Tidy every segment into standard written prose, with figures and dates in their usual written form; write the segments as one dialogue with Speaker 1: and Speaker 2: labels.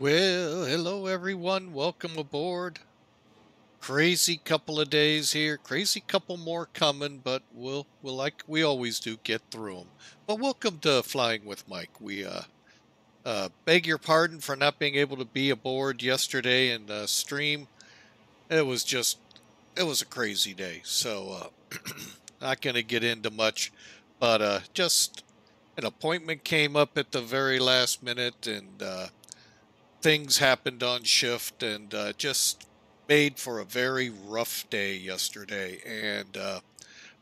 Speaker 1: Well, hello everyone. Welcome aboard. Crazy couple of days here. Crazy couple more coming, but we'll like we always do get through them. But welcome to Flying with Mike. We beg your pardon for not being able to be aboard yesterday and stream. It was just it was a crazy day. So not going to get into much, but just an appointment came up at the very last minute and things happened on shift and just made for a very rough day yesterday. And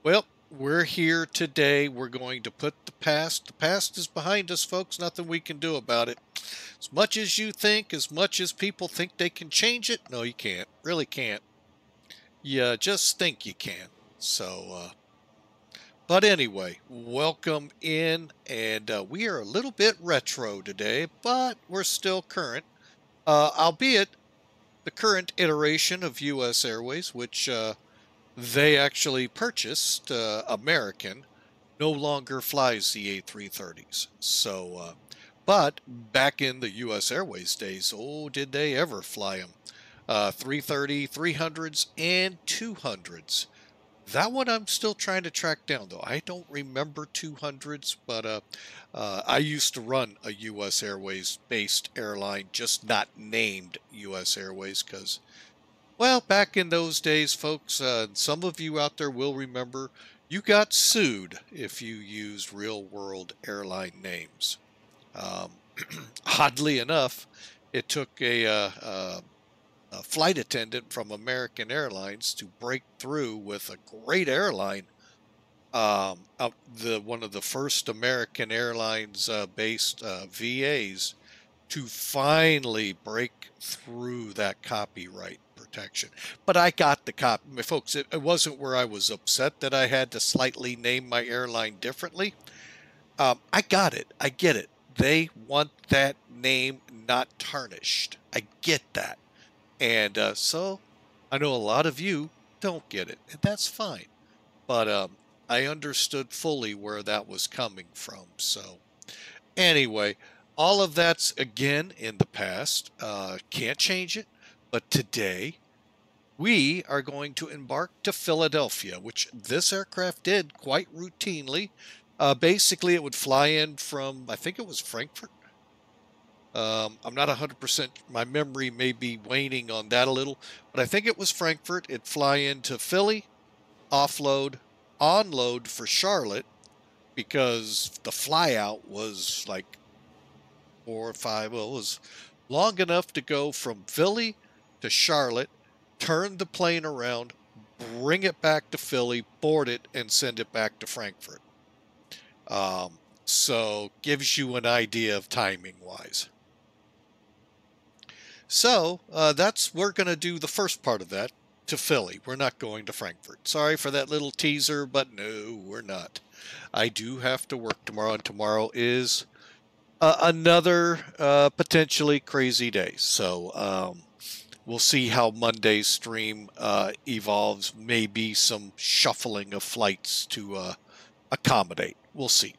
Speaker 1: well, we're here today. We're going to put the past is behind us, folks. Nothing we can do about it. As much as you think, as much as people think they can change it, no, you can't. Really can't. You just think you can. So, but anyway, welcome in. And we are a little bit retro today, but we're still current. Albeit the current iteration of U.S. Airways, which they actually purchased, American, no longer flies the A330s. So, but back in the U.S. Airways days, oh, did they ever fly them? 330, 300s, and 200s. That one I'm still trying to track down, though. I don't remember 200s, but I used to run a U.S. Airways-based airline, just not named U.S. Airways, because, well, back in those days, folks, some of you out there will remember, you got sued if you used real-world airline names. Oddly enough, it took a flight attendant from American Airlines to break through with a great airline, one of the first American Airlines based VAs, to finally break through that copyright protection. But I got the copy, folks. It wasn't where I was upset that I had to slightly name my airline differently. I got it. I get it. They want that name not tarnished. I get that. And so I know a lot of you don't get it, and that's fine. But I understood fully where that was coming from. So anyway, all of that's again in the past. Can't change it. But today we are going to embark to Philadelphia, which this aircraft did quite routinely. Basically, it would fly in from, I think it was Frankfurt. I'm not 100%, my memory may be waning on that a little, but I think it was Frankfurt. It'd fly into Philly, offload, onload for Charlotte, because the flyout was like 4 or 5, well, it was long enough to go from Philly to Charlotte, turn the plane around, bring it back to Philly, board it, and send it back to Frankfurt. So gives you an idea of timing wise. So we're going to do the first part of that to Philly. We're not going to Frankfurt. Sorry for that little teaser, but no, we're not. I do have to work tomorrow, and tomorrow is another potentially crazy day. So we'll see how Monday's stream evolves. Maybe some shuffling of flights to accommodate. We'll see.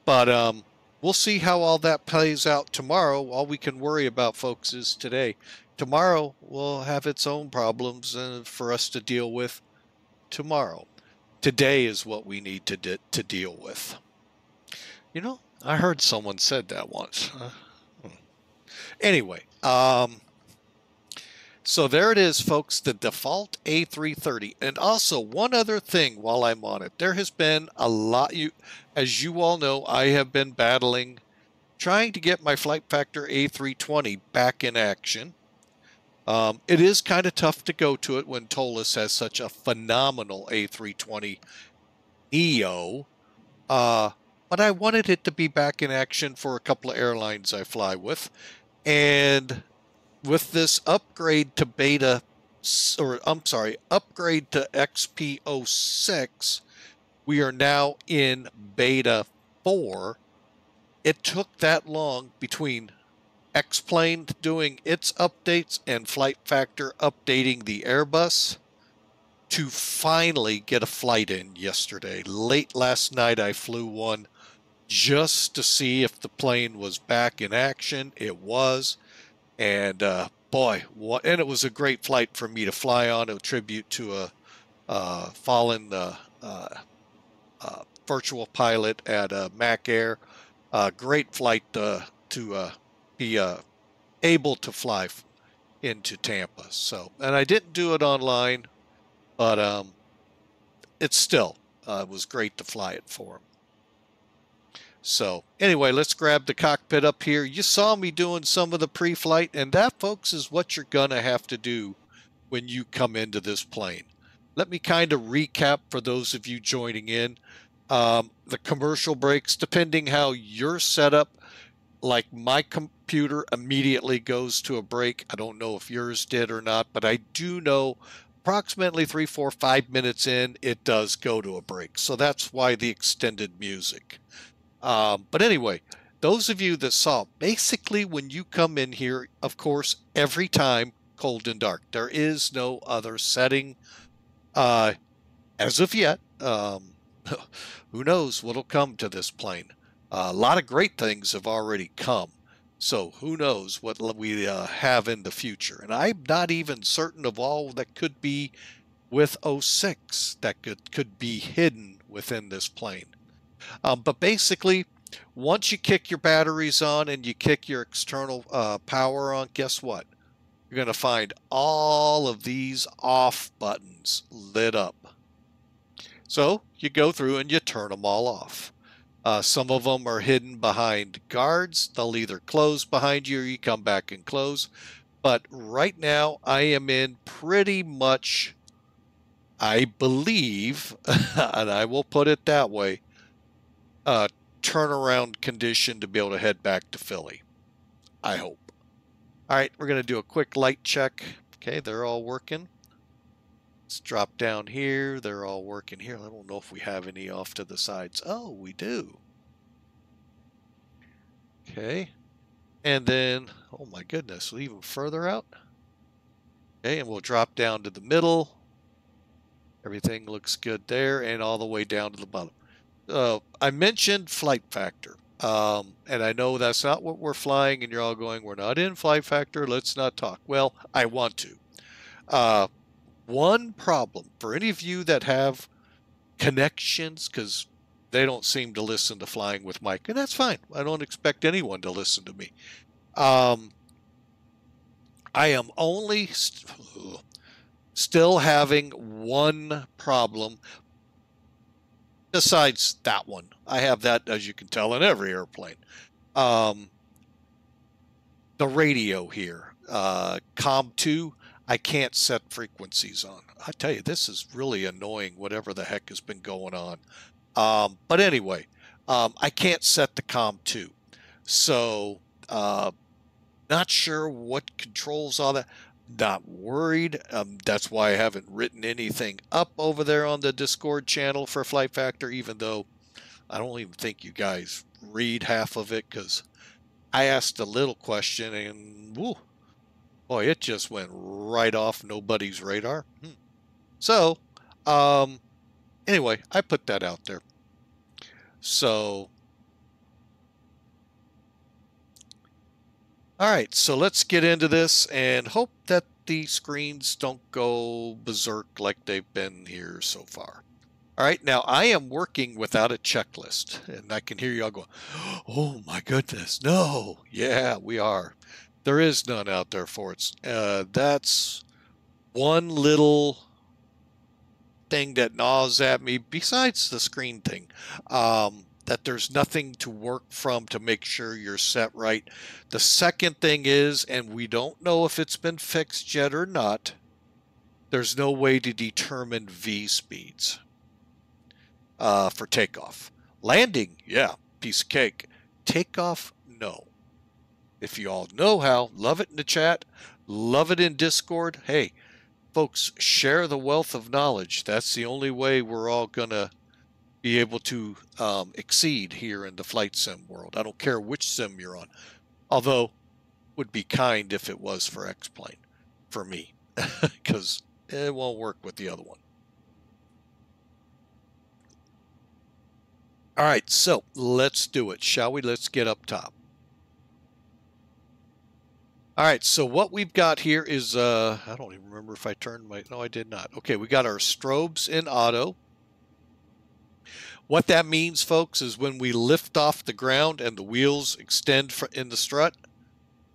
Speaker 1: But we'll see how all that plays out tomorrow. All we can worry about, folks, is today. Tomorrow will have its own problems for us to deal with tomorrow. Today is what we need to deal with. You know, I heard someone said that once. Anyway, so there it is, folks, the default A330. And also, one other thing while I'm on it. There has been a lot, as you all know, I have been battling, trying to get my Flight Factor A320 back in action. It is kind of tough to go to it when Tolis has such a phenomenal A320 Neo. But I wanted it to be back in action for a couple of airlines I fly with. And with this upgrade to upgrade to XP06, we are now in beta 4. It took that long between X-Plane doing its updates and Flight Factor updating the Airbus to finally get a flight in yesterday. Late last night, I flew one just to see if the plane was back in action. It was. And boy, what, and it was a great flight for me to fly on, a tribute to a fallen virtual pilot at Mac Air. Great flight to be able to fly into Tampa. So, and I didn't do it online, but it still was great to fly it for him. So anyway, let's grab the cockpit up here. You saw me doing some of the pre-flight, and that, folks, is what you're gonna have to do when you come into this plane. Let me kind of recap for those of you joining in. The commercial breaks, depending how you're set up, like my computer immediately goes to a break. I don't know if yours did or not, but I do know approximately 3, 4, 5 minutes in, it does go to a break. So that's why the extended music. But anyway, those of you that saw, basically when you come in here, of course, every time cold and dark. There is no other setting as of yet. Who knows what'll come to this plane? A lot of great things have already come. So who knows what we have in the future. And I'm not even certain of all that could be with 06 that could be hidden within this plane. But basically, once you kick your batteries on and you kick your external power on, guess what? You're going to find all of these off buttons lit up. So you go through and you turn them all off. Some of them are hidden behind guards. They'll either close behind you or you come back and close. But right now I am in pretty much, I believe, and I will put it that way, turnaround condition to be able to head back to Philly. I hope. All right, we're going to do a quick light check. Okay, they're all working. Let's drop down here. They're all working here. I don't know if we have any off to the sides. Oh, we do. Okay. And then, oh my goodness, even further out. Okay, and we'll drop down to the middle. Everything looks good there, and all the way down to the bottom. I mentioned flight factor. And I know that's not what we're flying, and you're all going, we're not in flight factor, let's not talk. Well, I want to. One problem for any of you that have connections, because they don't seem to listen to Flying with Mike, and that's fine. I don't expect anyone to listen to me. I am only still having one problem besides that one. I have that, as you can tell, in every airplane. The radio here, COM2, I can't set frequencies on. I tell you, this is really annoying, whatever the heck has been going on. But anyway, I can't set the COM2. So, not sure what controls all that. Not worried. That's why I haven't written anything up over there on the Discord channel for Flight Factor, even though I don't even think you guys read half of it, because I asked a little question and whoo, boy, it just went right off nobody's radar. So, anyway, I put that out there. So, all right, so let's get into this and hope that the screens don't go berserk like they've been here so far. All right, now I am working without a checklist, and I can hear you all going, oh my goodness, no. Yeah, we are. There is none out there for it. That's one little thing that gnaws at me, besides the screen thing, that there's nothing to work from to make sure you're set right. The second thing is, and we don't know if it's been fixed yet or not, there's no way to determine V speeds for takeoff. Landing, yeah, piece of cake. Takeoff, no. If you all know how, love it in the chat, love it in Discord. Hey, folks, share the wealth of knowledge. That's the only way we're all going to be able to exceed here in the flight sim world. I don't care which sim you're on. Although, would be kind if it was for X-Plane, for me, because it won't work with the other one. All right, so let's do it, shall we? Let's get up top. All right, so what we've got here is, I don't even remember if I turned my, no, I did not. Okay, we got our strobes in auto. What that means, folks, is when we lift off the ground and the wheels extend in the strut,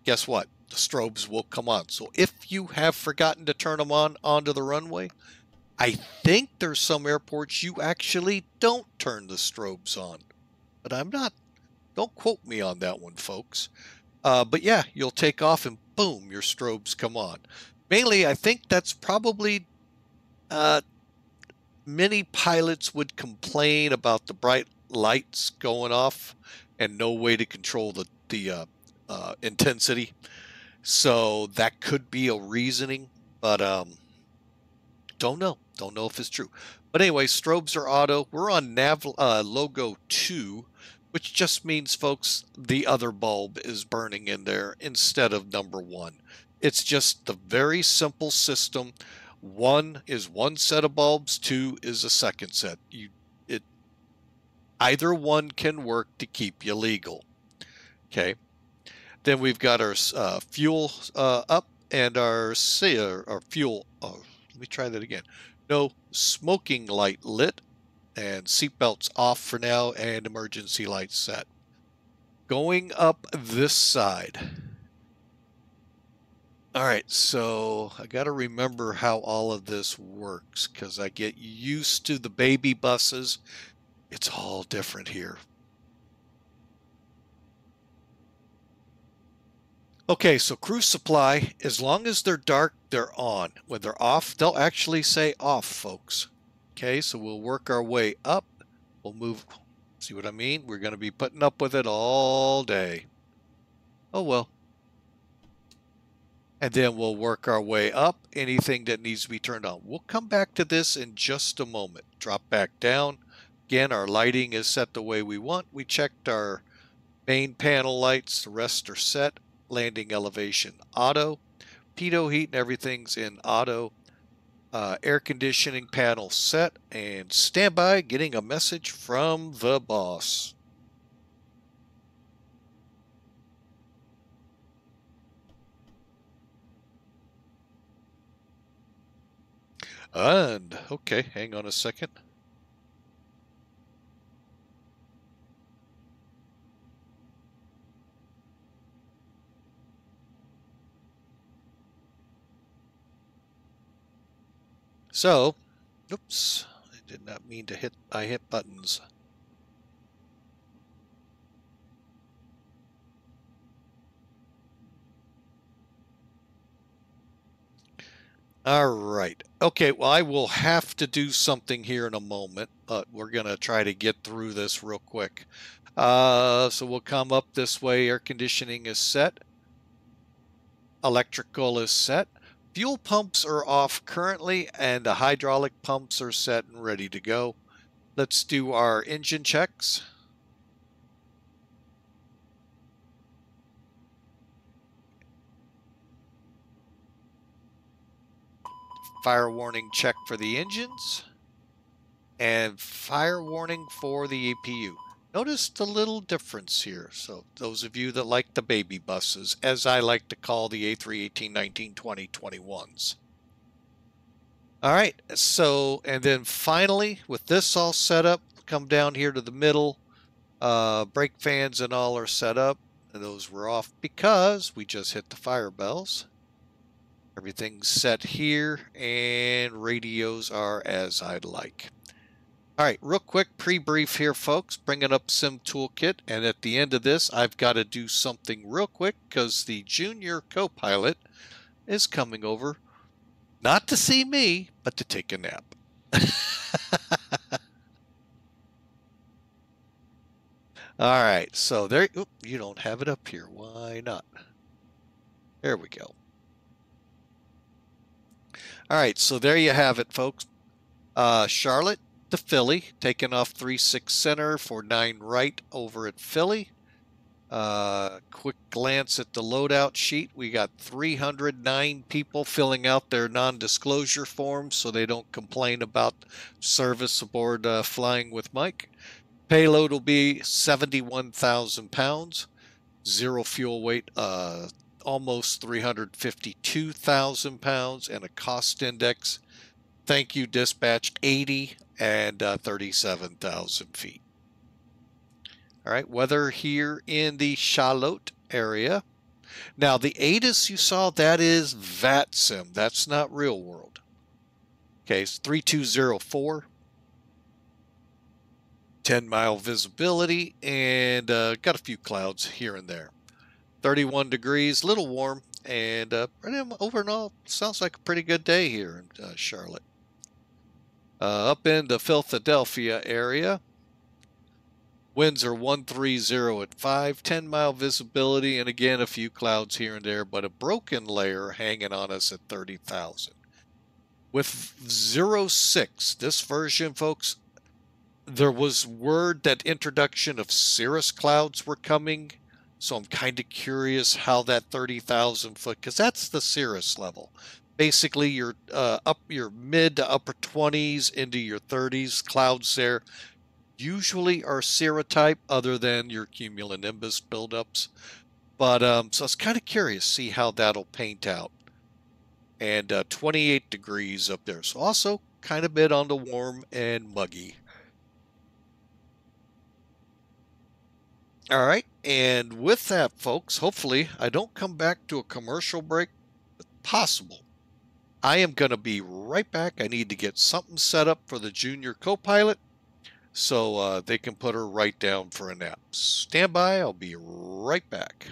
Speaker 1: guess what? The strobes will come on. So if you have forgotten to turn them on onto the runway, I think there's some airports you actually don't turn the strobes on, but I'm not, don't quote me on that one, folks. But yeah, you'll take off and boom, your strobes come on. Mainly, I think that's probably, many pilots would complain about the bright lights going off and no way to control the intensity. So that could be a reasoning, but don't know if it's true. But anyway, strobes are auto. We're on logo 2, which just means, folks, the other bulb is burning in there instead of number 1. It's just the very simple system. 1 is one set of bulbs, 2 is a second set. Either one can work to keep you legal. Okay. Then we've got our fuel up and our fuel. Let me try that again. No smoking light lit, and seatbelts off for now, and emergency lights set. Going up this side. All right, so I got to remember how all of this works because I get used to the baby buses. It's all different here. Okay, so crew supply, as long as they're dark, they're on. When they're off, they'll actually say off, folks. Okay, so we'll work our way up. We'll move, see what I mean? We're going to be putting up with it all day. Oh, well. And then we'll work our way up, anything that needs to be turned on. We'll come back to this in just a moment. Drop back down. Again, our lighting is set the way we want. We checked our main panel lights. The rest are set. Landing elevation auto. Pitot heat and everything's in auto. Air conditioning panel set. And standby, getting a message from the boss. And, okay, hang on a second. So, oops, I did not mean to hit, I hit buttons. All right. Okay, well, I will have to do something here in a moment, but we're going to try to get through this real quick. So we'll come up this way. Air conditioning is set. Electrical is set. Fuel pumps are off currently, and the hydraulic pumps are set and ready to go. Let's do our engine checks. Fire warning check for the engines. And fire warning for the EPU. Notice the little difference here. So those of you that like the baby buses, as I like to call the A318, 19, 20, 21s. All right, so, and then finally, with this all set up, come down here to the middle. Brake fans and all are set up. And those were off because we just hit the fire bells. Everything's set here, and radios are as I'd like. All right, real quick pre-brief here, folks. Bringing up Sim Toolkit, and at the end of this, I've got to do something real quick because the junior co-pilot is coming over, not to see me, but to take a nap. All right, so there. Oop, you don't have it up here. Why not? There we go. All right, so there you have it, folks. Charlotte to Philly, taking off 36 center for 9 right over at Philly. Quick glance at the loadout sheet. We got 309 people filling out their non-disclosure forms so they don't complain about service aboard Flying with Mike. Payload will be 71,000 pounds. 0 fuel weight almost 352,000 pounds, and a cost index, thank you dispatch, 80 and 37,000 feet. All right, weather here in the Charlotte area. Now, the AUDII you saw, that is VATSIM. That's not real world. Okay, it's 3204. 10-mile visibility, and got a few clouds here and there. 31 degrees, a little warm, and overall, sounds like a pretty good day here in Charlotte. Up in the Philadelphia area, winds are 130 at 5, 10-mile visibility, and again, a few clouds here and there, but a broken layer hanging on us at 30,000. With 06, this version, folks, there was word that introduction of cirrus clouds were coming, so I'm kind of curious how that 30,000 foot, because that's the cirrus level. Basically, your mid to upper 20s into your 30s clouds there usually are cirrotype, other than your cumulonimbus buildups. But so I was kind of curious to see how that'll paint out. And 28 degrees up there, so also kind of bit on the warm and muggy. All right, and with that, folks, hopefully I don't come back to a commercial break. It's possible. I am going to be right back. I need to get something set up for the junior co-pilot so they can put her right down for a nap. Stand by. I'll be right back.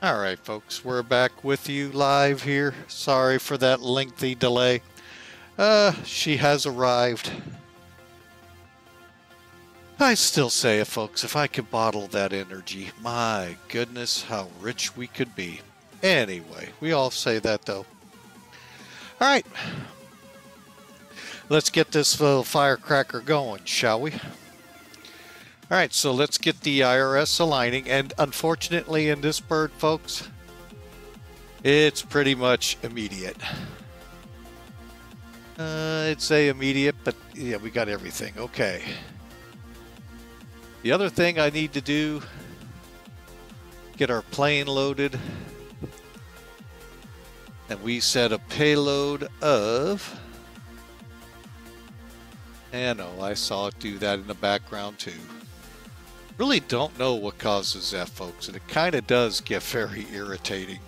Speaker 1: All right, folks, we're back with you live here. Sorry for that lengthy delay. She has arrived. I still say it, folks, if I could bottle that energy, my goodness, how rich we could be. Anyway, we all say that, though. All right, let's get this little firecracker going, shall we? All right, so let's get the IRS aligning, and unfortunately in this bird, folks, it's pretty much immediate. I'd say immediate, but yeah, we got everything. Okay. The other thing I need to do, get our plane loaded, and we set a payload of, and oh, I saw it do that in the background too. Really don't know what causes that, folks, and it kind of does get very irritating.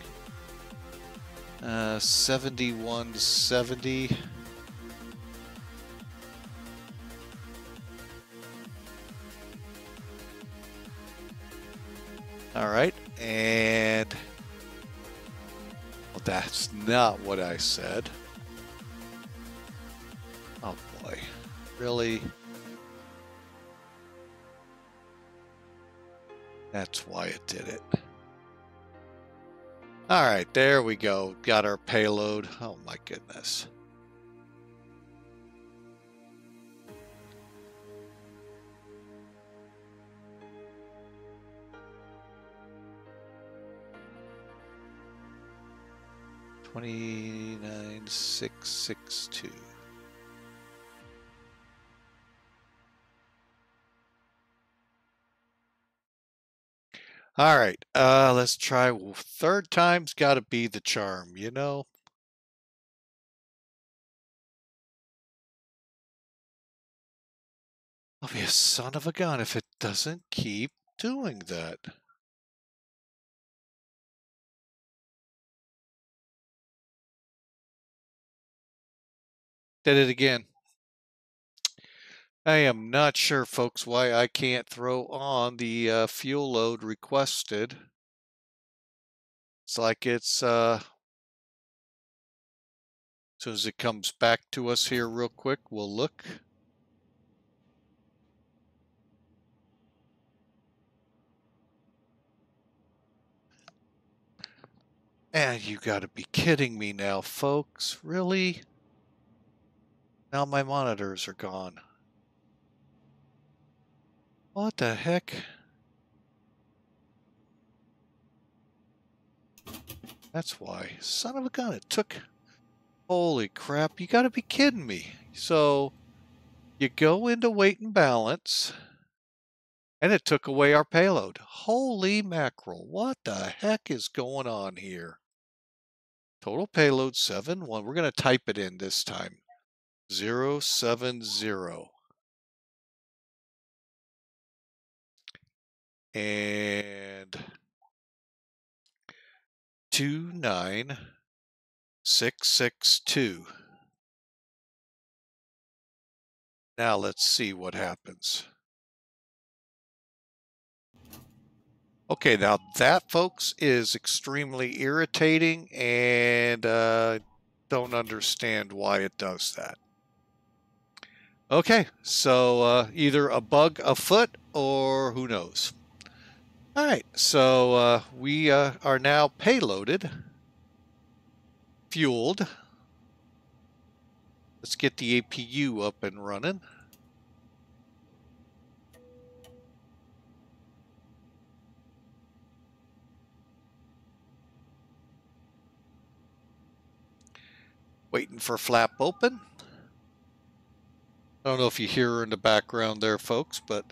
Speaker 1: 7170. All right, and well, that's not what I said. Oh boy, really? That's why it did it. All right, there we go. Got our payload. Oh my goodness. $29,662. All right, let's try. Third time's got to be the charm, you know? I'll be a son of a gun if it doesn't keep doing that. Did it again. I am not sure, folks, why I can't throw on the fuel load requested. It's like it's, as soon as it comes back to us here real quick, we'll look. And you gotta be kidding me now, folks. Really? Now my monitors are gone. What the heck? That's why. Son of a gun, it took... Holy crap, you gotta be kidding me. So, you go into weight and balance, and it took away our payload. Holy mackerel, what the heck is going on here? Total payload 71. We're going to type it in this time. 070. And 29662. Now let's see what happens. Okay, now that, folks, is extremely irritating, and don't understand why it does that. Okay, so either a bug afoot or who knows. All right, so we are now payloaded, fueled. Let's get the APU up and running. Waiting for flap open. I don't know if you hear her in the background there, folks, but...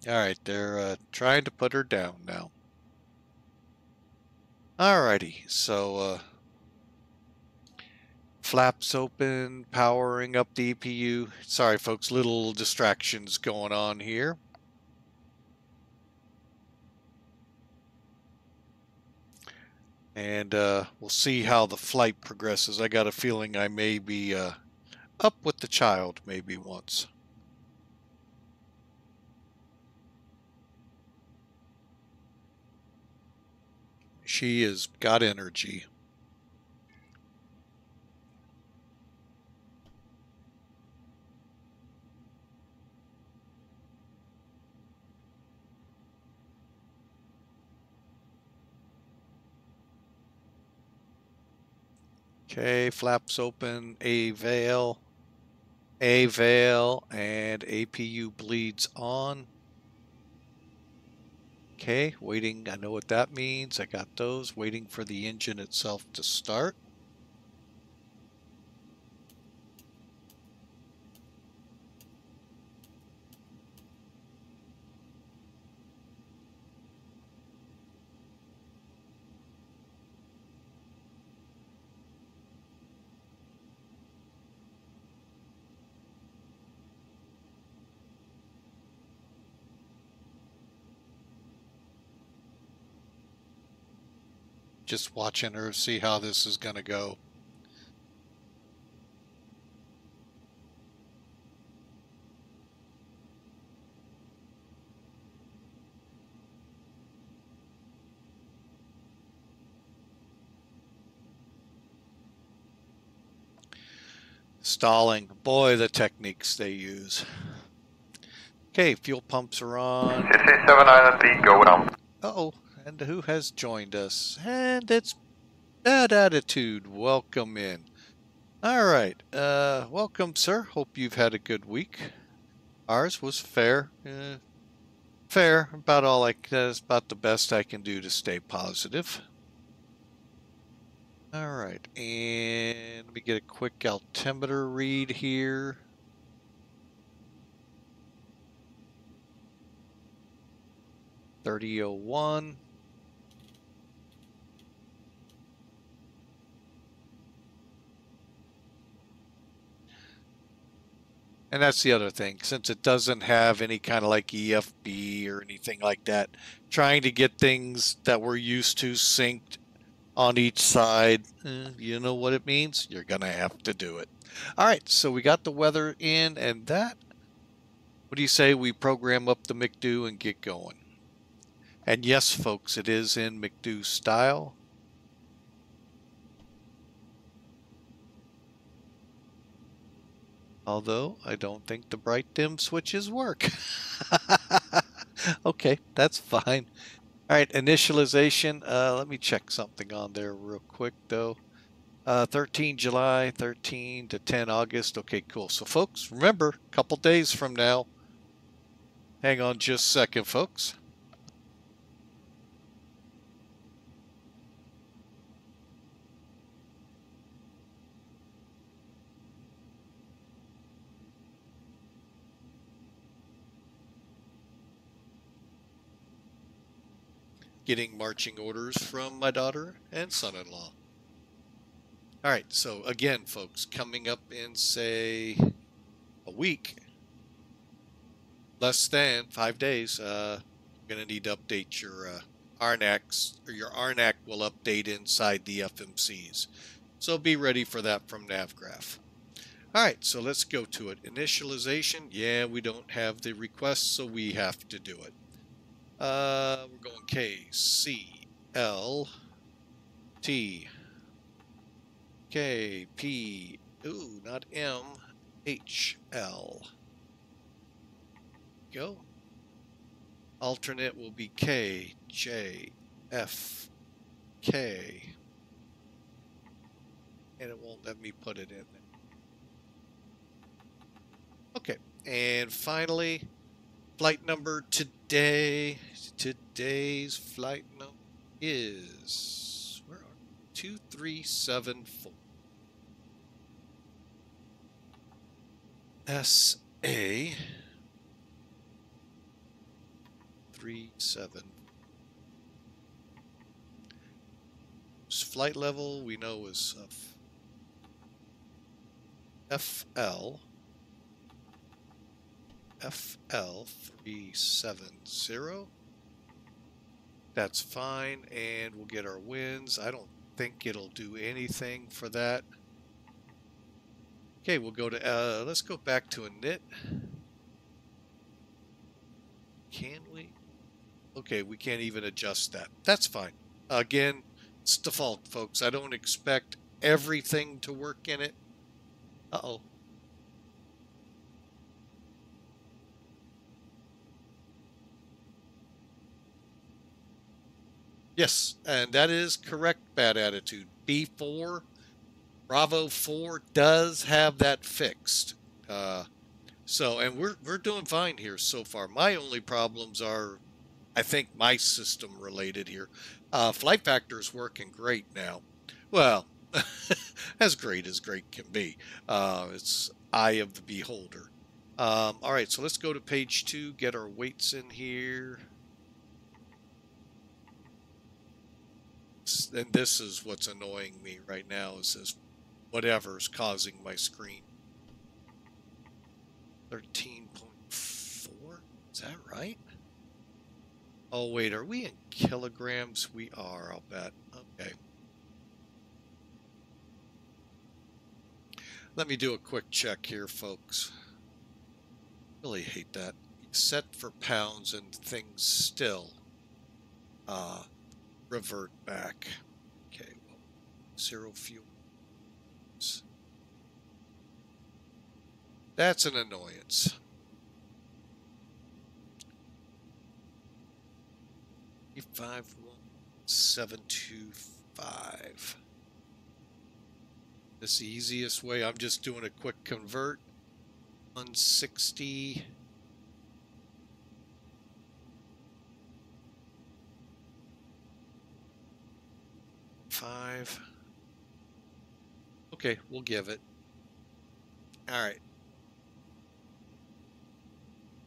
Speaker 1: All right, they're trying to put her down now. Alrighty, so Flaps open, powering up the EPU. Sorry folks, little distractions going on here. And we'll see how the flight progresses. I got a feeling I may be up with the child maybe once. She has got energy. Okay, flaps open, A veil, and APU bleeds on. Okay, waiting, I know what that means. I got those, waiting for the engine itself to start. Just watching her, see how this is going to go. Stalling. Boy, the techniques they use. Okay, fuel pumps are on.
Speaker 2: 67 Island B, go down.
Speaker 1: Uh-oh, and who has joined us? And it's Bad Attitude. Welcome in. All right, welcome, sir. Hope you've had a good week. Ours was fair. Fair, about all that's about the best I can do to stay positive. All right, and let me get a quick altimeter read here. .3001. And that's the other thing, since it doesn't have any kind of like EFB or anything like that, trying to get things that we're used to synced on each side, you know what it means? You're going to have to do it. All right, so we got the weather in, and that, what do you say we program up the McDo and get going? And yes, folks, it is in McDo style. Although I don't think the bright dim switches work. Okay, that's fine. All right, initialization. Let me check something on there real quick, though. 13 July, 13 to 10 August. Okay, cool. So, folks, remember, a couple days from now. Hang on just a second, folks. Getting marching orders from my daughter and son-in-law. All right, so again, folks, coming up in, say, a week, less than 5 days, you're going to need to update your RNACs, or your RNAC will update inside the FMCs. So be ready for that from NavGraph. All right, so let's go to it. Initialization, yeah, we don't have the request, so we have to do it. We're going KCLT, KP, ooh, not MHL. Go. Alternate will be KJFK. And it won't let me put it in there. Okay, and finally, flight number today. Today's flight number is, where are we? 2374. SA 37. Flight level we know is FL 370. That's fine, and we'll get our winds. I don't think it'll do anything for that. Okay, we'll go to, let's go back to init. Can we? Okay, we can't even adjust that. That's fine. Again, it's default, folks. I don't expect everything to work in it. Uh-oh. Yes, and that is correct, bad attitude. B4, Bravo 4 does have that fixed. And we're doing fine here so far. My only problems are, I think, my system related here. Flight factor is working great now. Well, as great can be. It's eye of the beholder. All right, so let's go to page 2, get our weights in here. And this is what's annoying me right now, is this whatever's causing my screen. 13.4? Is that right? Oh, wait, are we in kilograms? We are, I'll bet. Okay. Let me do a quick check here, folks. Really hate that. Set for pounds and things still revert back. Okay, well, 0 fuel. That's an annoyance. 51725. This is the easiest way. I'm just doing a quick convert. 160. Five. Okay, we'll give it. All right.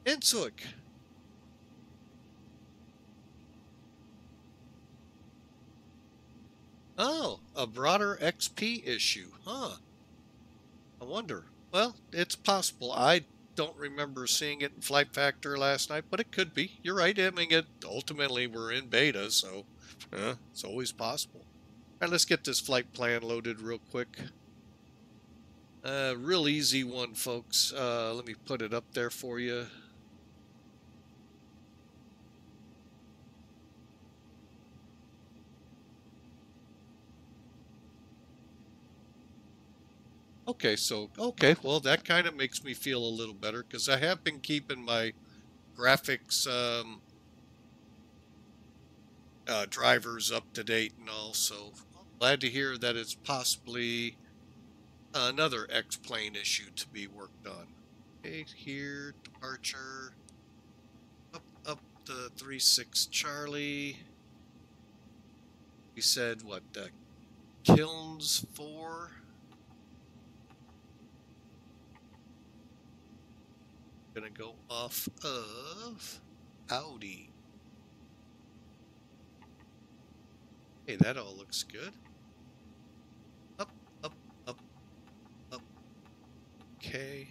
Speaker 1: Int'l. Oh, a broader XP issue, huh? I wonder. Well, it's possible. I don't remember seeing it in Flight Factor last night, but it could be. You're right. I mean, ultimately we're in beta, so it's always possible. All right, let's get this flight plan loaded real quick. Real easy one, folks. Let me put it up there for you. Okay, well, that kind of makes me feel a little better, because I have been keeping my graphics drivers up to date and all, so glad to hear that it's possibly another X-plane issue to be worked on. Okay, here, departure, up to 36 Charlie. We said, what, Kilns 4? Gonna go off of AUDII. Hey, that all looks good. Up, up, up, up. Okay.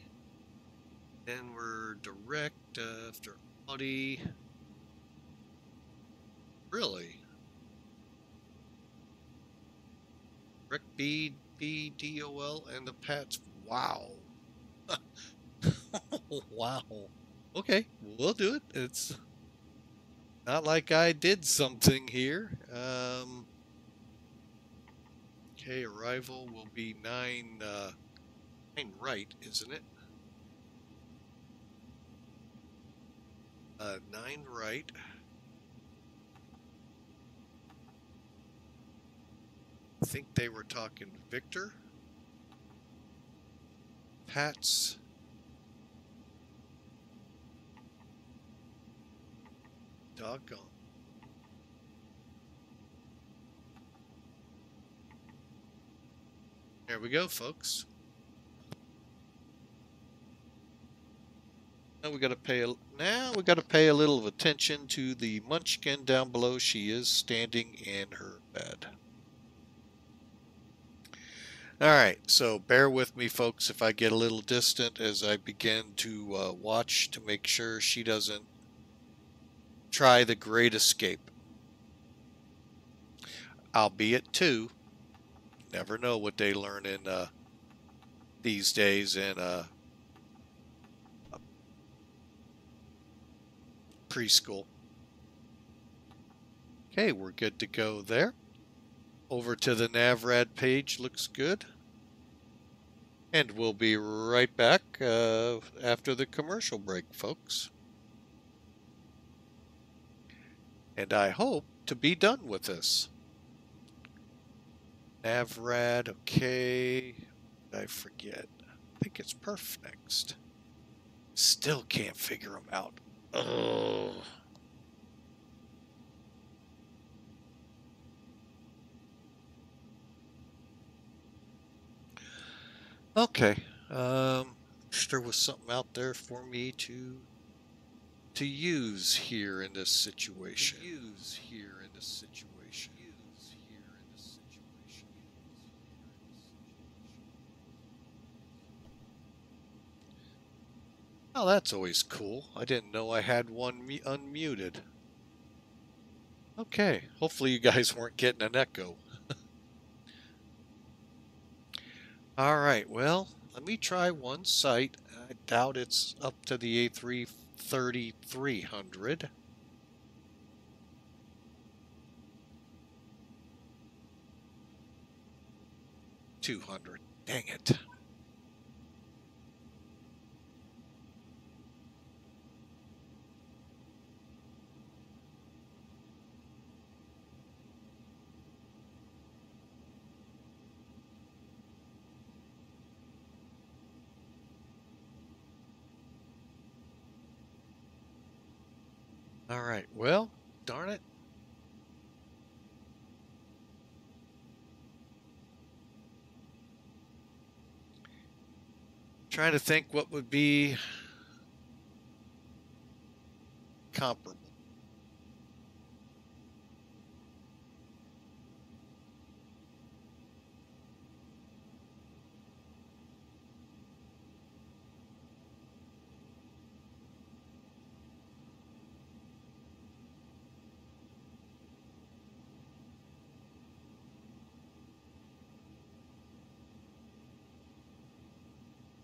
Speaker 1: Then we're direct after AUDII. Really? Direct BBDOL and the PATS. Wow. Wow. Okay, we'll do it. It's not like I did something here. Okay, arrival will be 9 right, isn't it? 9 right. I think they were talking Victor. Pats. Doggone. There we go, folks. Now we got to pay a little attention to the munchkin down below. She is standing in her bed. All right, so bear with me, folks, if I get a little distant as I begin to watch to make sure she doesn't try the great escape. Albeit, too, never know what they learn in these days in preschool. Okay, we're good to go there. Over to the NavRad page, looks good. And we'll be right back after the commercial break, folks. And I hope to be done with this. NavRad, okay. I forget. I think it's perf next. Still can't figure them out. Oh. Okay. Wish there was something out there for me to use here in this situation. Oh, that's always cool. I didn't know I had one unmuted. Okay, hopefully you guys weren't getting an echo. All right, well, let me try one site. I doubt it's up to the A330-300. $200. Dang it. All right, well, darn it. Trying to think what would be comparable.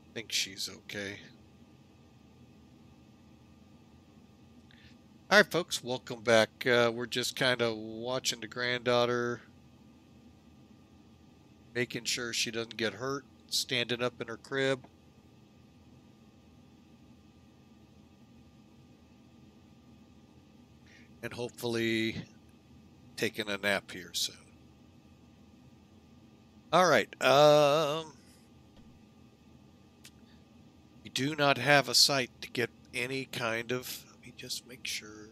Speaker 1: I think she's okay. All right, folks, welcome back. We're just kind of watching the granddaughter, making sure she doesn't get hurt, standing up in her crib. And hopefully taking a nap here soon. All right. We do not have a site to get any kind of. Let me just make sure.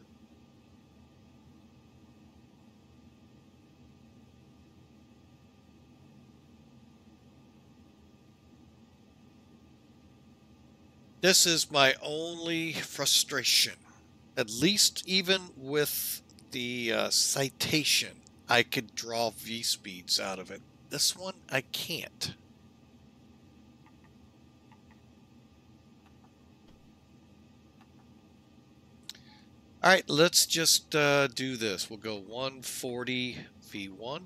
Speaker 1: This is my only frustration. At least even with the citation, I could draw v-speeds out of it. This one, I can't. All right, let's just do this. We'll go 140 V1,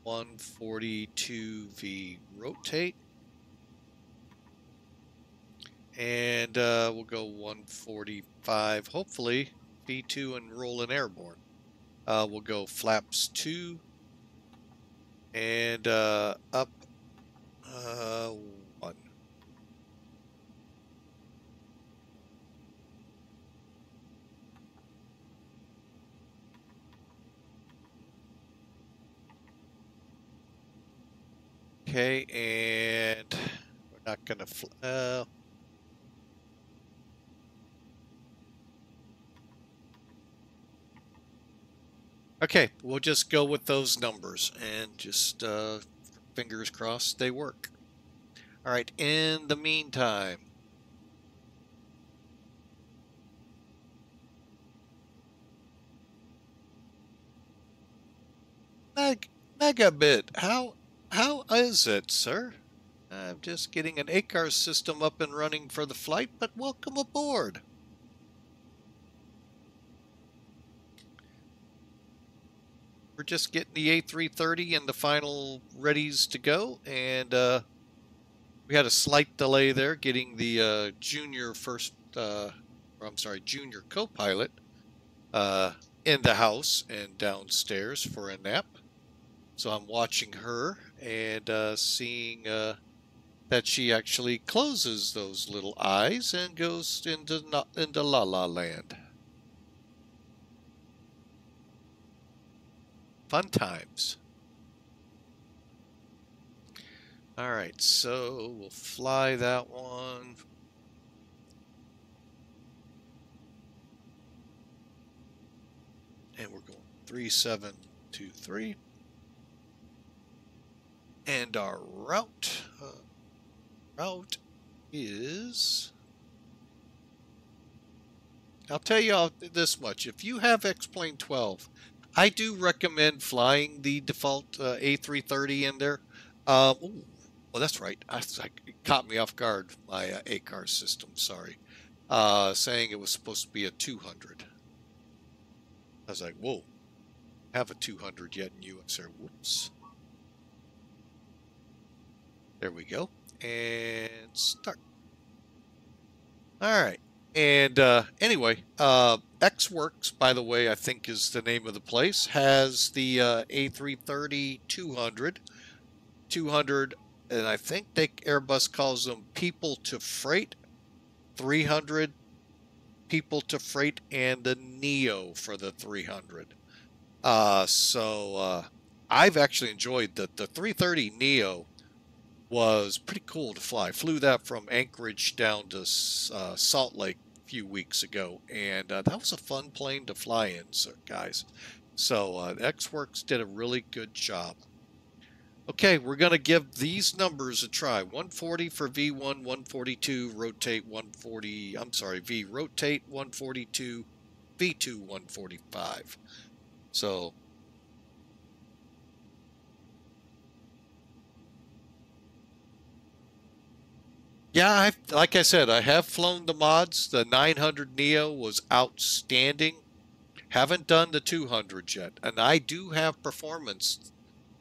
Speaker 1: 142 V rotate, and we'll go 145, hopefully V2 and rolling airborne. We'll go flaps 2 and up 1. Okay, and we're not going to okay, we'll just go with those numbers and just fingers crossed they work. All right, in the meantime, megabit, how How is it, sir? I'm just getting an ACAR system up and running for the flight, but welcome aboard. We're just getting the A330 and the final readies to go, and we had a slight delay there getting the junior co-pilot in the house and downstairs for a nap. So I'm watching her and seeing that she actually closes those little eyes and goes into La La Land. Fun times. All right, so we'll fly that one. And we're going 3723. And our route is, I'll tell you this much. If you have X-Plane 12, I do recommend flying the default A330 in there. Ooh, well, that's right. It caught me off guard, my ACAR system, sorry. Saying it was supposed to be a 200. I was like, whoa, have a 200 yet in US Air. Whoops. There we go. And start. All right. And anyway, X-Works, by the way, I think is the name of the place, has the A330-200. 200, and I think Airbus calls them people to freight. 300 people to freight, and the Neo for the 300. So I've actually enjoyed the 330 Neo. Was pretty cool to fly. Flew that from Anchorage down to Salt Lake a few weeks ago, and that was a fun plane to fly in, guys. So X-Works did a really good job. Okay, we're going to give these numbers a try. 140 for V1, 142, rotate 140, I'm sorry, V, rotate 142, V2, 145. So, yeah, like I said, I have flown the mods. The 900 Neo was outstanding. Haven't done the 200 yet, and I do have performance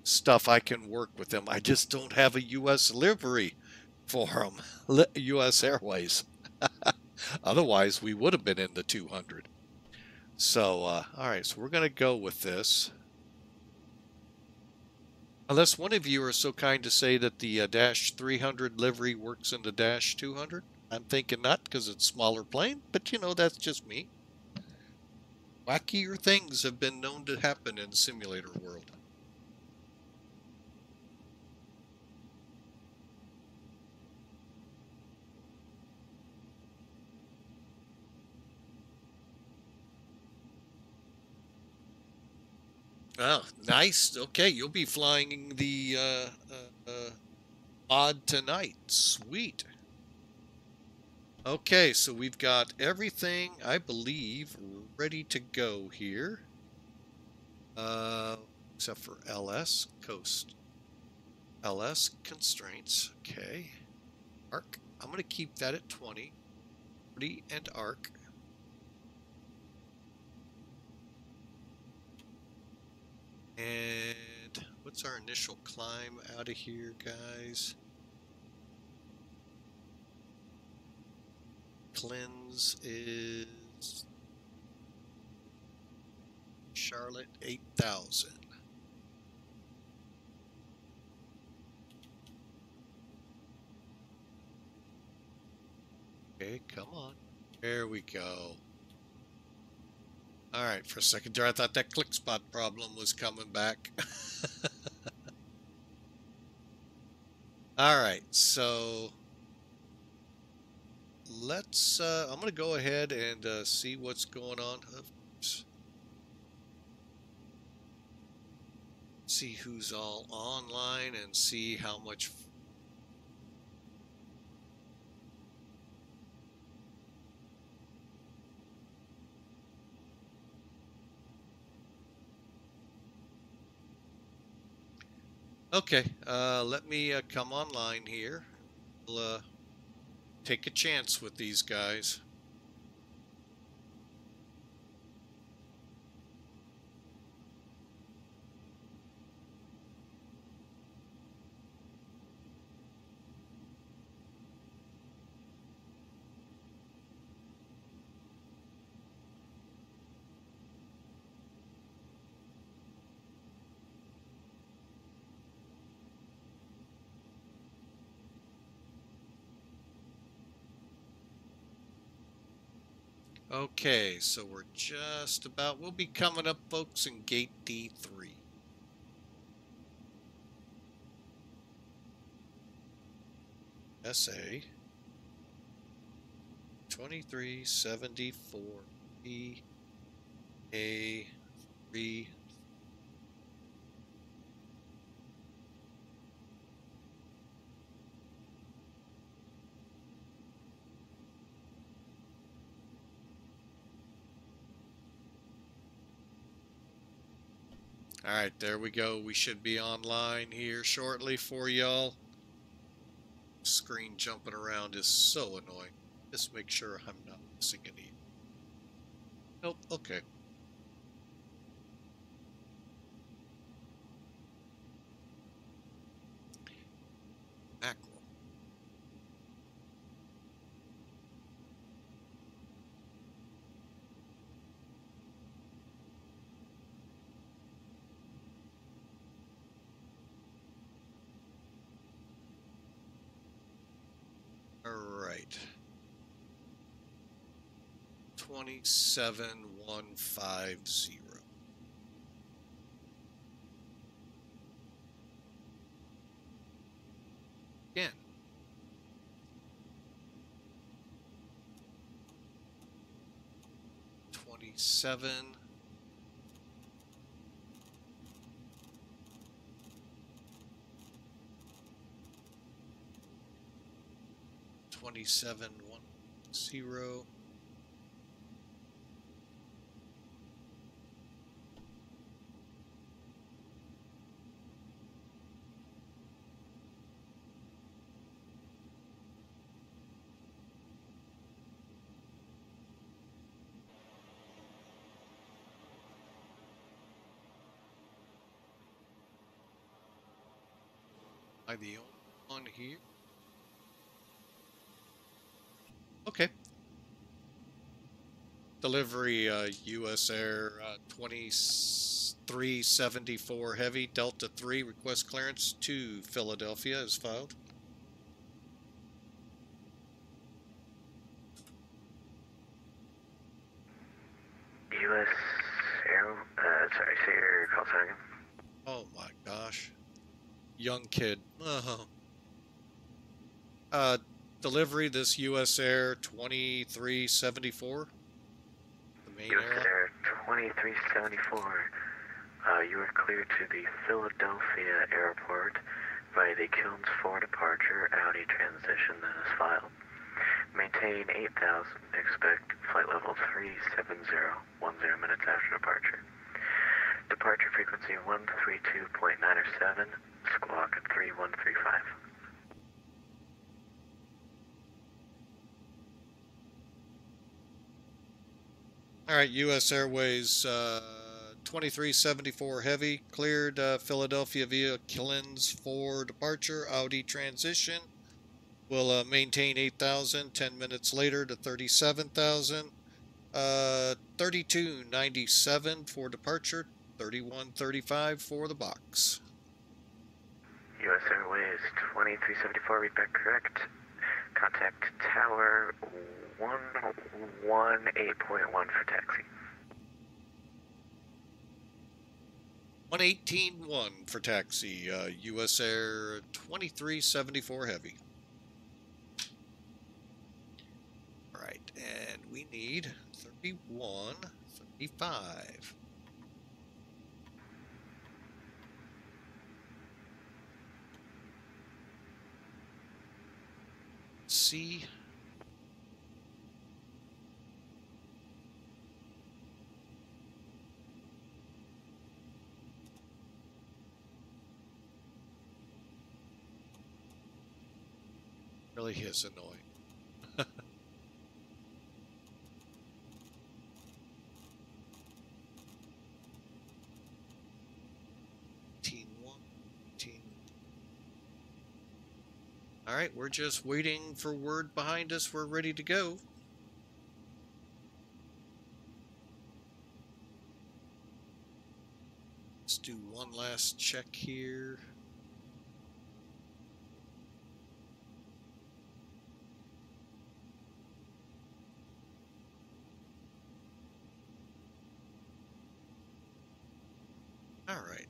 Speaker 1: stuff I can work with them. I just don't have a U.S. livery for them, U.S. Airways. Otherwise, we would have been in the 200. So, all right, so we're going to go with this. Unless one of you are so kind to say that the Dash 300 livery works in the Dash 200. I'm thinking not because it's a smaller plane, but you know, that's just me. Wackier things have been known to happen in the simulator world. Oh, nice. Okay, you'll be flying the mod tonight. Sweet. Okay, so we've got everything, I believe, ready to go here. Except for LS, coast. LS constraints, okay. Arc, I'm going to keep that at 20. 40 and arc. And what's our initial climb out of here, guys? Cleanse is Charlotte 8,000. Okay, come on. There we go. All right, for a second there, I thought that click spot problem was coming back. All right, so let's, I'm going to go ahead and see what's going on. Oops. See who's all online and see how much. Okay, let me come online here. We'll take a chance with these guys. Okay, so we're just about, we'll be coming up, folks, in gate D3. SA 2374 A3. All right, there we go. We should be online here shortly for y'all. Screen jumping around is so annoying. Just make sure I'm not missing any. Nope, okay. Mackerel. All right. 27150. Again. 27. 2710. Am I the only one here? Okay. Delivery, US Air 2374 Heavy, Delta 3, request clearance to Philadelphia is filed.
Speaker 3: US Air, sorry, say your call sign again.
Speaker 1: Oh my gosh. Young kid. Delivery, this US Air 2374. The main
Speaker 3: US
Speaker 1: airline.
Speaker 3: Air 2374. You are cleared to the Philadelphia airport via the Kilns 4 departure Audi transition that is filed. Maintain 8,000. Expect flight level 370, 10 minutes after departure. Departure frequency 132.907, squawk 3135.
Speaker 1: All right, US Airways 2374 Heavy, cleared Philadelphia via Kilns 4 departure, Audi transition. Will maintain 8,000, 10 minutes later to 37,000. 3297 for departure, 3135 for the box.
Speaker 3: US Airways 2374, read back correct. Contact Tower 118.1 for taxi.
Speaker 1: 118.1 for taxi, US Air 2374 Heavy. All right, and we need 3135. See. Really is annoying. All right, we're just waiting for word behind us. We're ready to go. Let's do one last check here. All right.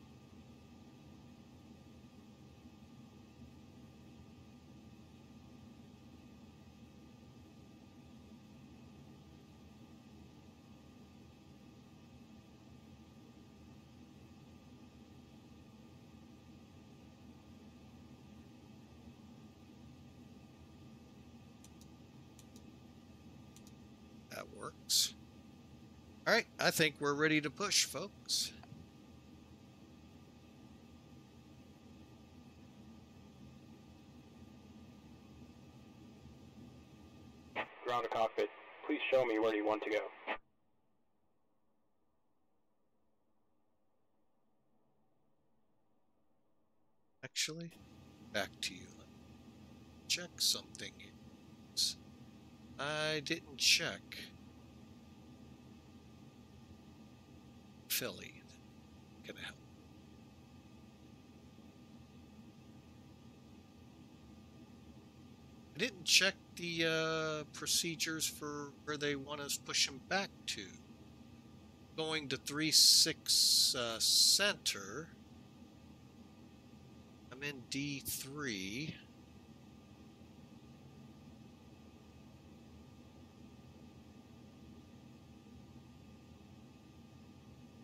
Speaker 1: That works. All right, I think we're ready to push, folks.
Speaker 4: Ground to cockpit. Please show me where you want to go.
Speaker 1: Actually, back to you. Check something. I didn't check. Philly. Gonna help. I didn't check the procedures for where they want us pushing back to. Going to 3-6 center. I'm in D3.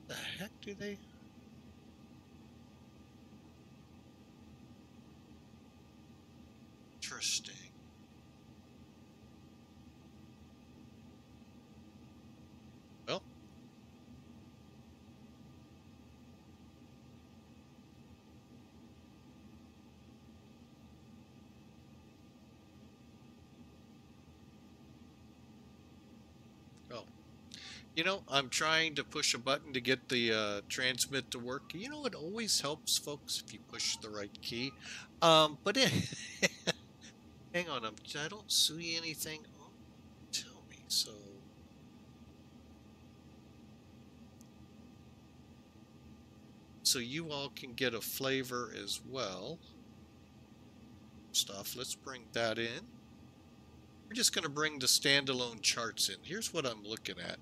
Speaker 1: The heck do they? Interesting. Well, oh, you know, I'm trying to push a button to get the transmit to work. You know, it always helps, folks, if you push the right key. But hang on, I don't see anything. Oh, tell me so. So you all can get a flavor as well. Stuff. Let's bring that in. We're just going to bring the standalone charts in. Here's what I'm looking at.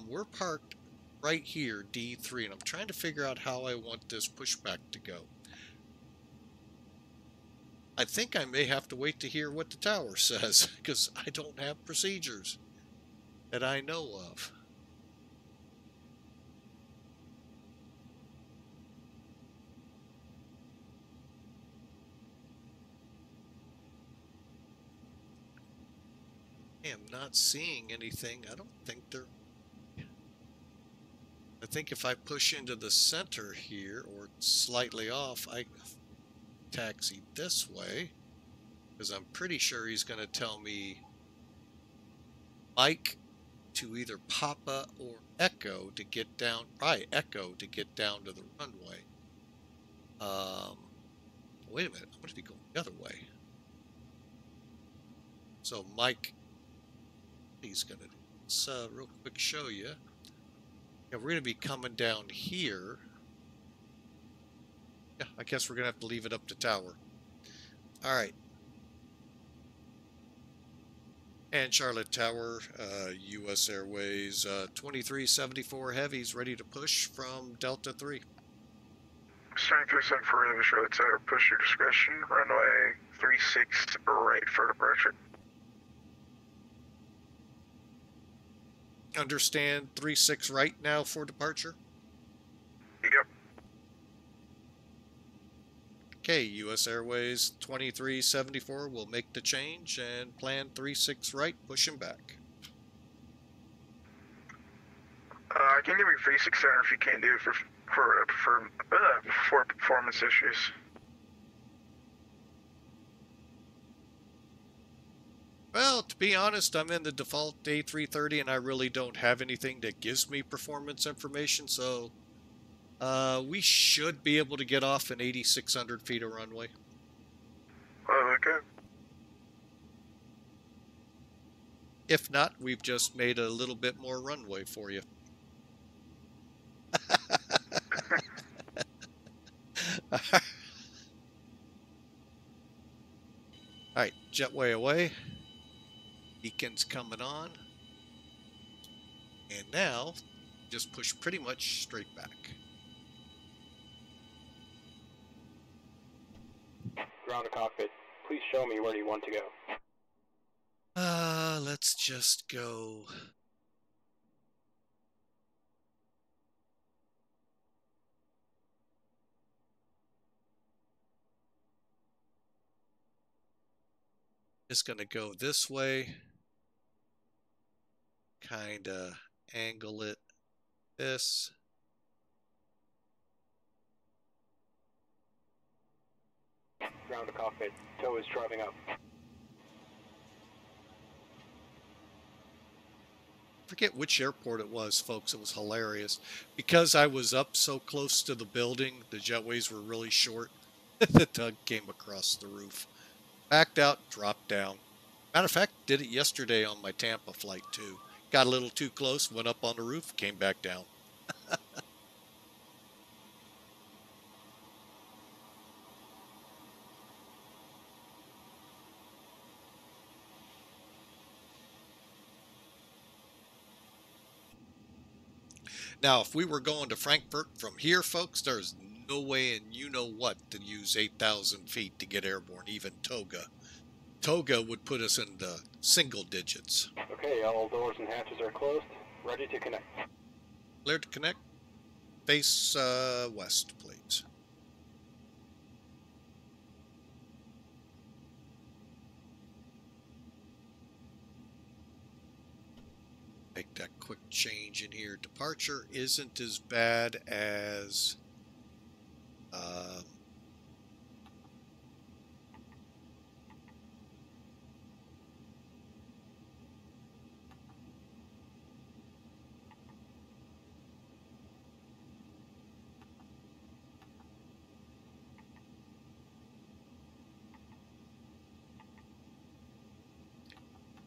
Speaker 1: We're parked right here, D3, and I'm trying to figure out how I want this pushback to go. I think I may have to wait to hear what the tower says, because I don't have procedures that I know of. I am not seeing anything. I don't think they're... I think if I push into the center here, or slightly off, I taxi this way, because I'm pretty sure he's going to tell me Mike to either Papa or Echo to get down, probably Echo to get down to the runway. Wait a minute, I'm going to be going the other way. So Mike, he's going to do this real quick show you. Yeah, we're going to be coming down here. Yeah, I guess we're going to have to leave it up to tower. All right. And Charlotte Tower, U.S. Airways, 2374 Heavies ready to push from Delta 3.
Speaker 2: 2374 Heavy Charlotte Tower, push your discretion, runway 36 right for departure.
Speaker 1: Understand 36 right now for departure?
Speaker 2: Yep.
Speaker 1: Okay, U.S. Airways 2374 will make the change and plan 36 right, pushing back.
Speaker 2: I can give you 36 center if you can't do it for performance issues.
Speaker 1: Well, to be honest, I'm in the default A330 and I really don't have anything that gives me performance information, so we should be able to get off in 8,600 feet of runway.
Speaker 2: Okay.
Speaker 1: If not, we've just made a little bit more runway for you. Alright, jetway away. Beacon's coming on. And now, just push pretty much straight back.
Speaker 4: Ground to cockpit. Please show me where you want to go.
Speaker 1: Let's just go. Just gonna go this way. Kinda angle it this.
Speaker 4: Ground to cockpit. Tow is driving up.
Speaker 1: Forget which airport it was, folks. It was hilarious. Because I was up so close to the building, the jetways were really short. The tug came across the roof. Backed out, dropped down. Matter of fact, did it yesterday on my Tampa flight too. Got a little too close, went up on the roof, came back down. Now, if we were going to Frankfurt from here, folks, there's no way and you know what to use 8,000 feet to get airborne, even Toga. Toga would put us in the single digits.
Speaker 4: Okay, all doors and hatches are closed. Ready to connect.
Speaker 1: Clear to connect. Face west, please. Make that quick change in here. Departure isn't as bad as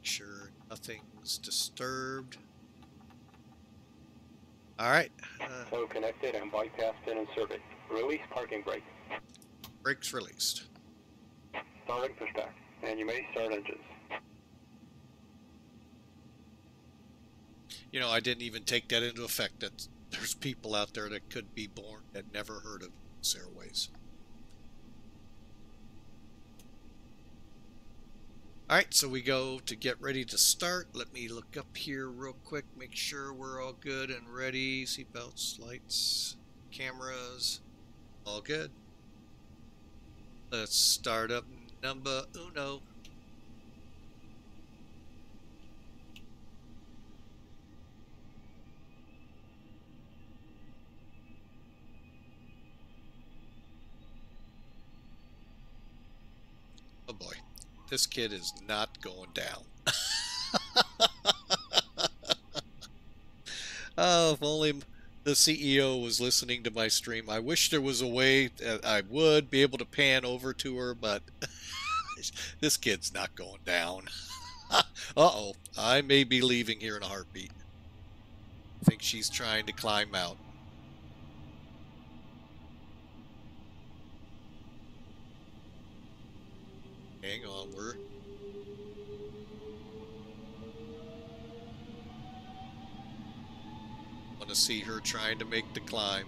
Speaker 1: sure nothing's disturbed. All right.
Speaker 4: Tow connected and bypassed and inserted. Release parking brake.
Speaker 1: Brakes released.
Speaker 4: Starting pushback. And you may start engines.
Speaker 1: You know, I didn't even take that into effect. That there's people out there that could be born that never heard of these airways. Alright, so we go to get ready to start. Let me look up here real quick, make sure we're all good and ready. Seatbelts, lights, cameras, all good. Let's start up number uno. Oh boy. This kid is not going down. Oh, if only the CEO was listening to my stream. I wish there was a way that I would be able to pan over to her, but this kid's not going down. Uh-oh, I may be leaving here in a heartbeat. I think she's trying to climb out. Hang on, we're... want to see her trying to make the climb.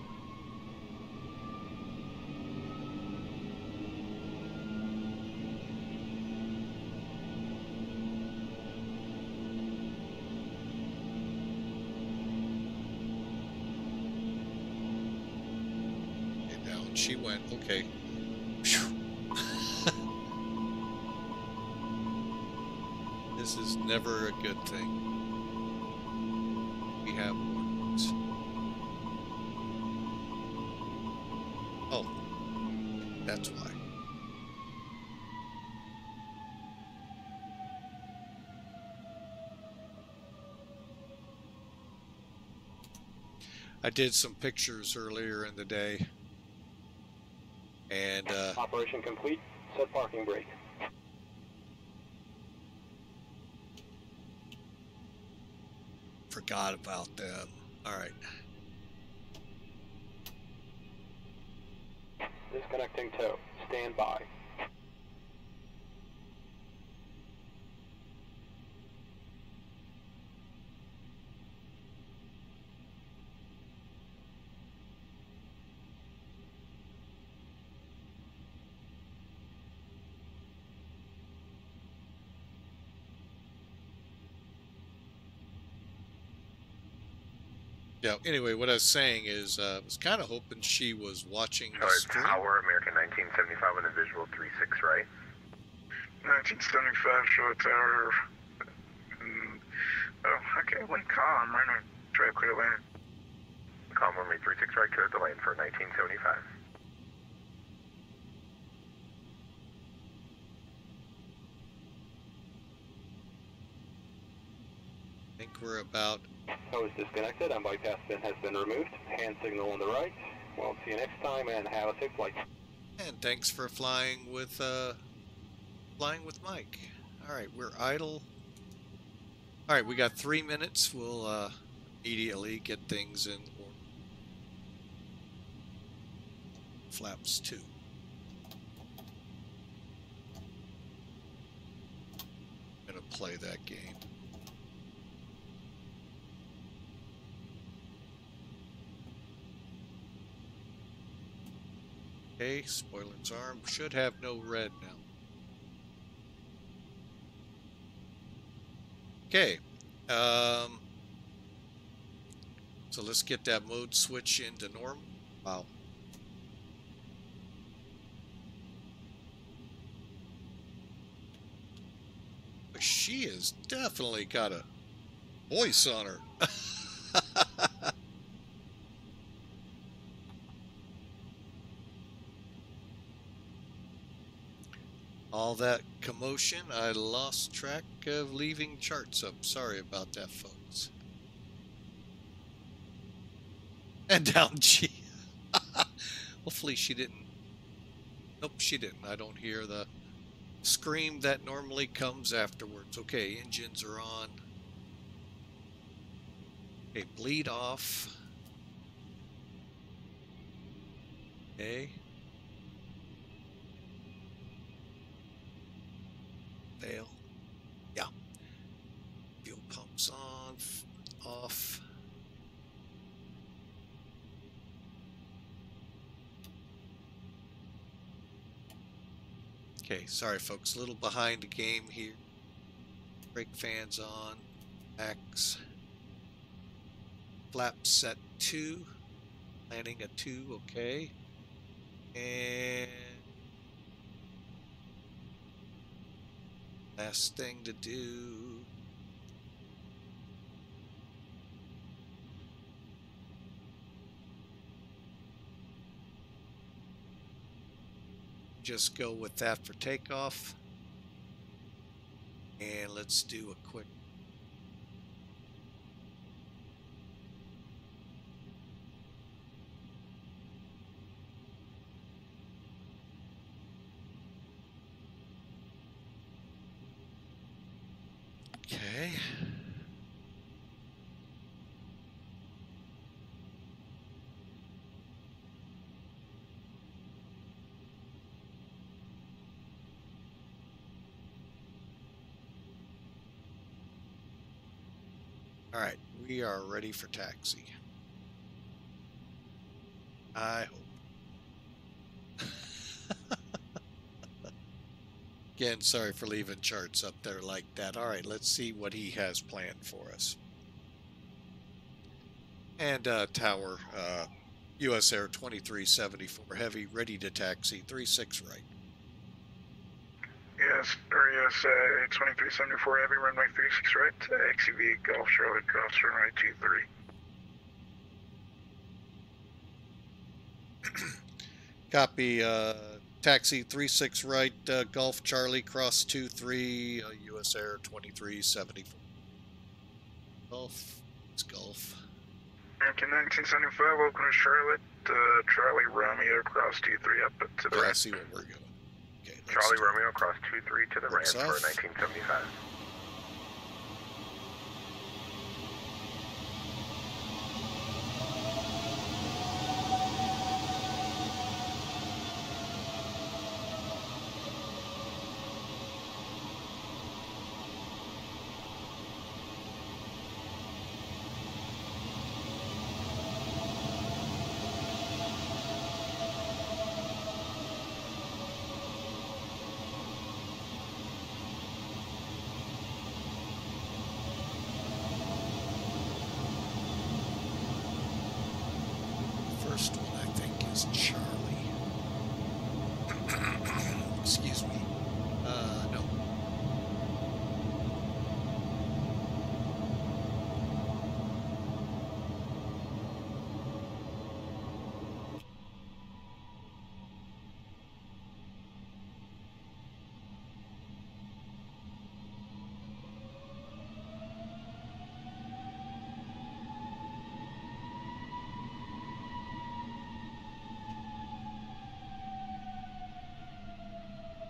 Speaker 1: And down she went. Okay. This is never a good thing. We have warnings. Oh, that's why. I did some pictures earlier in the day, and
Speaker 4: Operation complete. Set parking brake.
Speaker 1: forgot about them. All right.
Speaker 4: Disconnecting tow. Stand by.
Speaker 1: Yeah, anyway, what I was saying is I was kind of hoping she was watching the
Speaker 3: Charlie
Speaker 1: stream.
Speaker 3: Tower, American 1975 on a visual 36 right.
Speaker 2: 1975, Charlotte Tower. Oh, okay, one calm. Right now, try to clear the lane.
Speaker 3: Calm runway 36 right, cleared the lane for 1975.
Speaker 1: I think we're about...
Speaker 4: Tow is disconnected and bypass pin has been removed. Hand signal on the right. We'll see you next time and have a safe flight.
Speaker 1: And thanks for flying with Mike. All right, we're idle. All right, we got 3 minutes. We'll immediately get things in order. Flaps 2. I'm gonna play that game. Okay, spoilers arm should have no red now. Okay, so let's get that mode switch into normal. Wow. She has definitely got a voice on her. All that commotion, I lost track of leaving charts up. Sorry about that, folks. And down G. Hopefully she didn't. Nope, she didn't. I don't hear the scream that normally comes afterwards. Okay, engines are on. Okay, bleed off. Okay. Fail. Yeah. Fuel pumps on, off. Okay, sorry folks, a little behind the game here. Brake fans on, max. Flap set 2, landing at 2, okay. And last thing to do. Just go with that for takeoff. And let's do a quick. Okay. All right, we are ready for taxi. I hope. Again, sorry for leaving charts up there like that. All right, let's see what he has planned for us. And tower, US Air 2374 Heavy, ready to taxi, 36 right.
Speaker 2: Yes, or yes, 2374 Heavy, runway 36 right, XUV Golf Charlotte, cross runway 23.
Speaker 1: Copy, taxi 36 right, Golf Charlie, cross 23, US Air 2374. Golf, it's Golf.
Speaker 2: American 1975, welcome to Charlotte. Charlie Romeo cross 23 up to the
Speaker 1: Yeah, I
Speaker 2: ramp.
Speaker 1: see what we're going. Okay, let's
Speaker 3: Charlie
Speaker 1: do-
Speaker 3: Romeo cross 23 to the ramp
Speaker 1: Looks
Speaker 3: for
Speaker 1: off.
Speaker 3: 1975.
Speaker 1: First one, I think, is Charlie. Excuse me. No.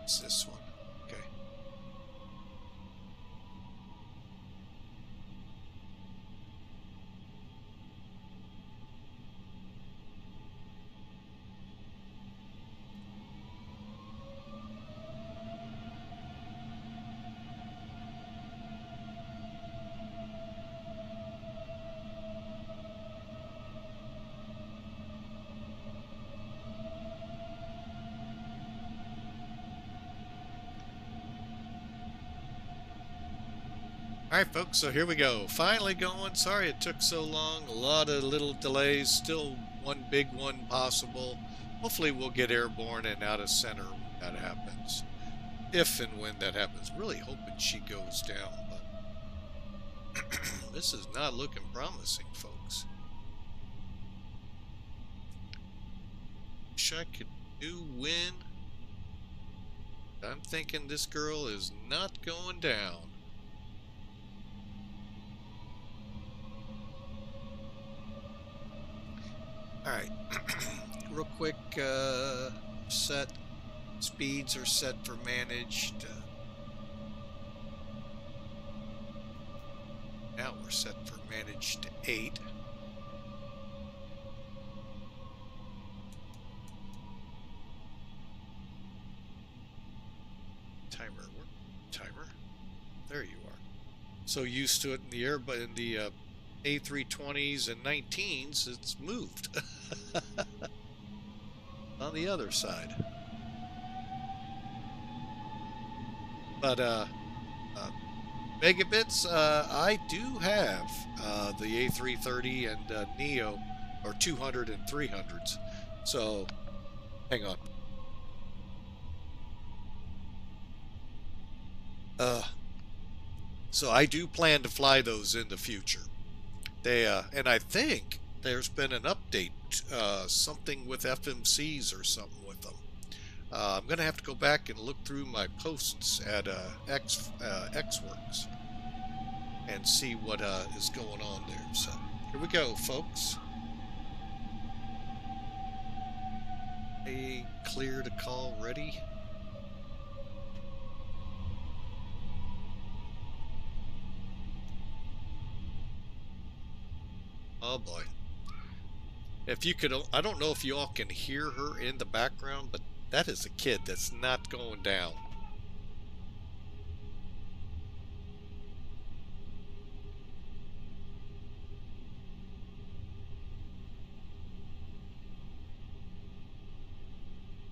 Speaker 1: It's this one. Okay. Alright folks, so here we go. Finally going. Sorry it took so long. A lot of little delays. Still one big one possible. Hopefully we'll get airborne and out of center when that happens. If and when that happens. Really hoping she goes down, but this is not looking promising, folks. Wish I could do win. I'm thinking this girl is not going down. Alright, real quick, set speeds are set for managed. Now we're set for managed 8. Timer. There you are. So used to it in the air, but in the A320s and 19s, it's moved on the other side. But megabits, I do have the A330 and Neo, or 200 and 300s. So, hang on. So I do plan to fly those in the future. They and I think there's been an update, something with FMCs or something with them. I'm gonna have to go back and look through my posts at XWorks and see what is going on there. So here we go, folks. A clear to call ready. Oh boy. If you could, I don't know if you all can hear her in the background, but that is a kid that's not going down.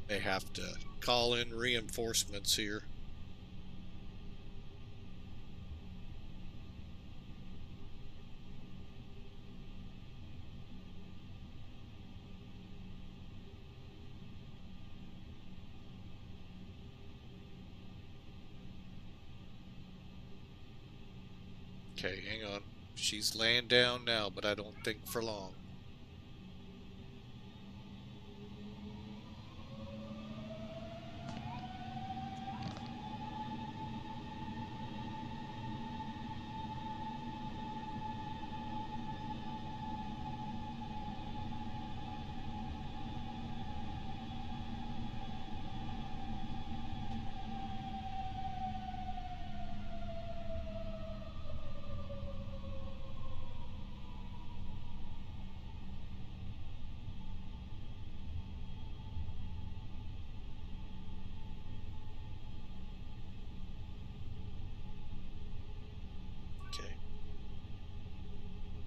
Speaker 1: They have to call in reinforcements here. Okay, hang on. She's laying down now, but I don't think for long.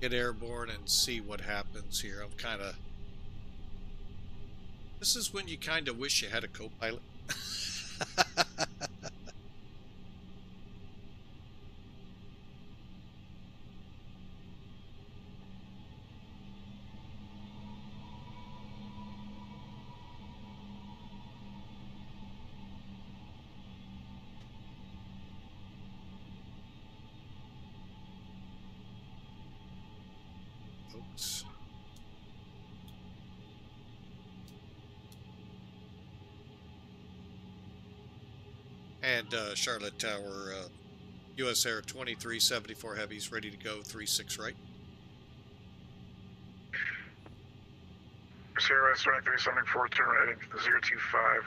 Speaker 1: get airborne and see what happens here. I'm kind of... This is when you kind of wish you had a co-pilot. Folks. And Charlotte Tower, US Air 2374 Heavies ready to go, 36 right.
Speaker 2: Sierra 2374, turn right into the 025,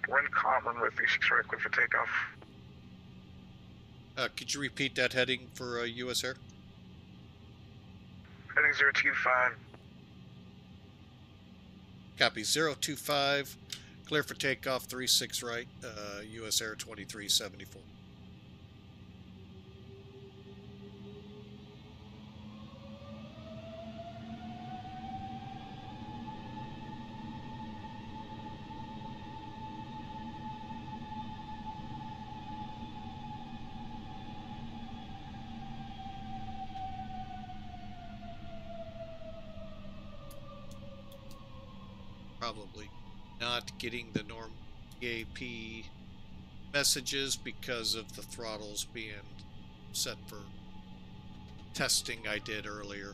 Speaker 2: 1 common with 36 right, clear for takeoff.
Speaker 1: Could you repeat that heading for US Air?
Speaker 2: Heading 025.
Speaker 1: Copy, 025, clear for takeoff, 36 right, US Air 2374. Probably not getting the normal EAP messages because of the throttles being set for testing I did earlier.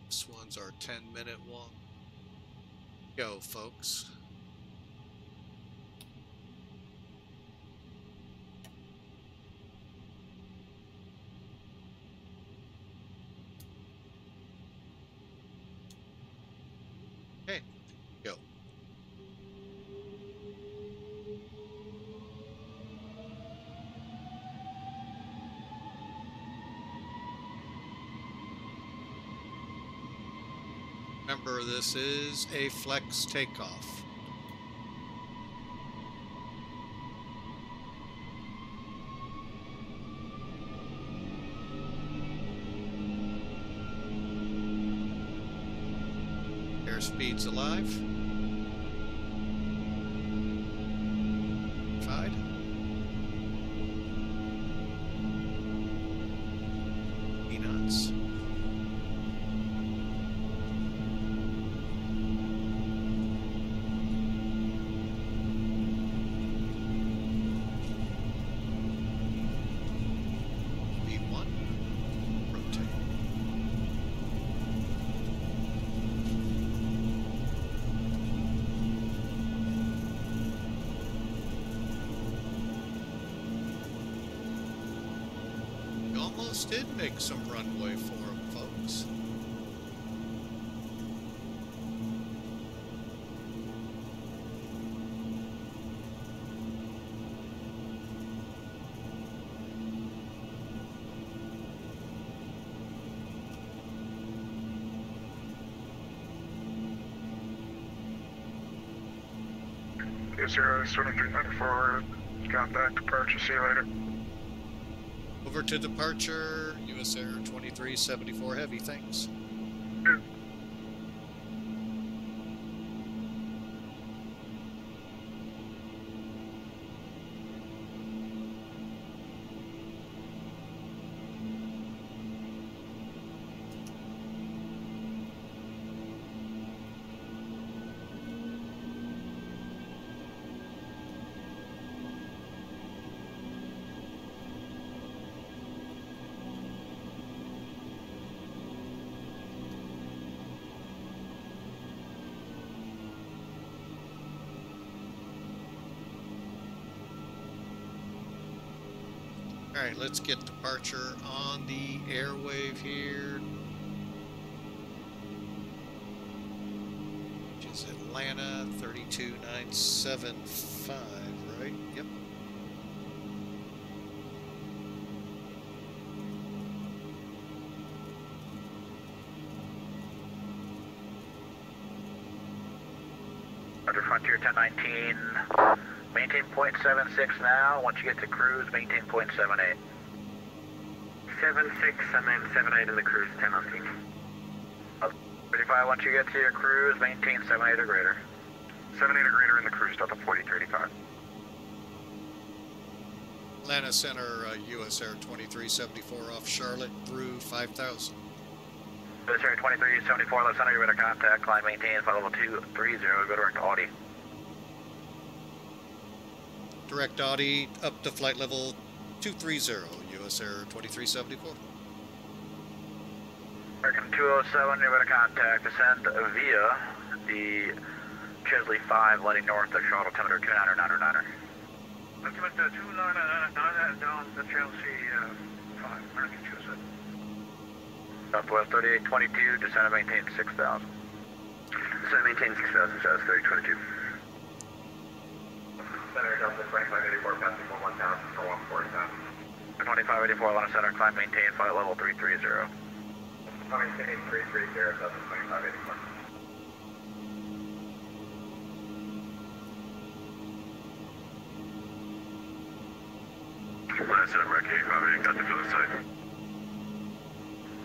Speaker 1: This one's our 10-minute one. Go, folks. Okay, go. Remember, this is a flex takeoff. Airspeed's alive. Fied. Peanuts. Did make some runway for him, folks.
Speaker 2: Yes, sir, 2394, contact departure, see you later.
Speaker 1: Over to departure, US Air 2374 Heavy, thanks.
Speaker 2: Yeah.
Speaker 1: Alright, let's get departure on the airwave here. Just is Atlanta 32975, right? Yep.
Speaker 5: Roger, Frontier 1019, maintain 0.76 now. Once you get to cruise, maintain 0.78.
Speaker 3: 76 and then 78 in the cruise, 1019.
Speaker 5: 35, once you get to your cruise, maintain 78 or greater.
Speaker 2: 78 or greater in the cruise, Delta 4035.
Speaker 1: Atlanta Center, US Air 2374 off Charlotte through 5000.
Speaker 5: US Air 2374, left center, you're better contact, climb, maintain, flight level 230, go direct to AUDII.
Speaker 1: Direct AUDII up to flight level 230, US Air 2374.
Speaker 5: American 207, you're better contact, descend via the Chesley 5, lighting north of Charlotte, altimeter 299er.
Speaker 2: Altimeter 299er down the Chelsea 5, American 207.
Speaker 5: Southwest 3822, descend and maintain 6000.
Speaker 2: Descend and maintain 6000, South 3022.
Speaker 4: Center Delta 2584, passing 1000 for 147.
Speaker 5: 2584, Atlanta Center, climb, maintain, flight level 330.
Speaker 4: Maintain 330, Delta 2584.
Speaker 2: Atlanta Center, American 85, got the field site.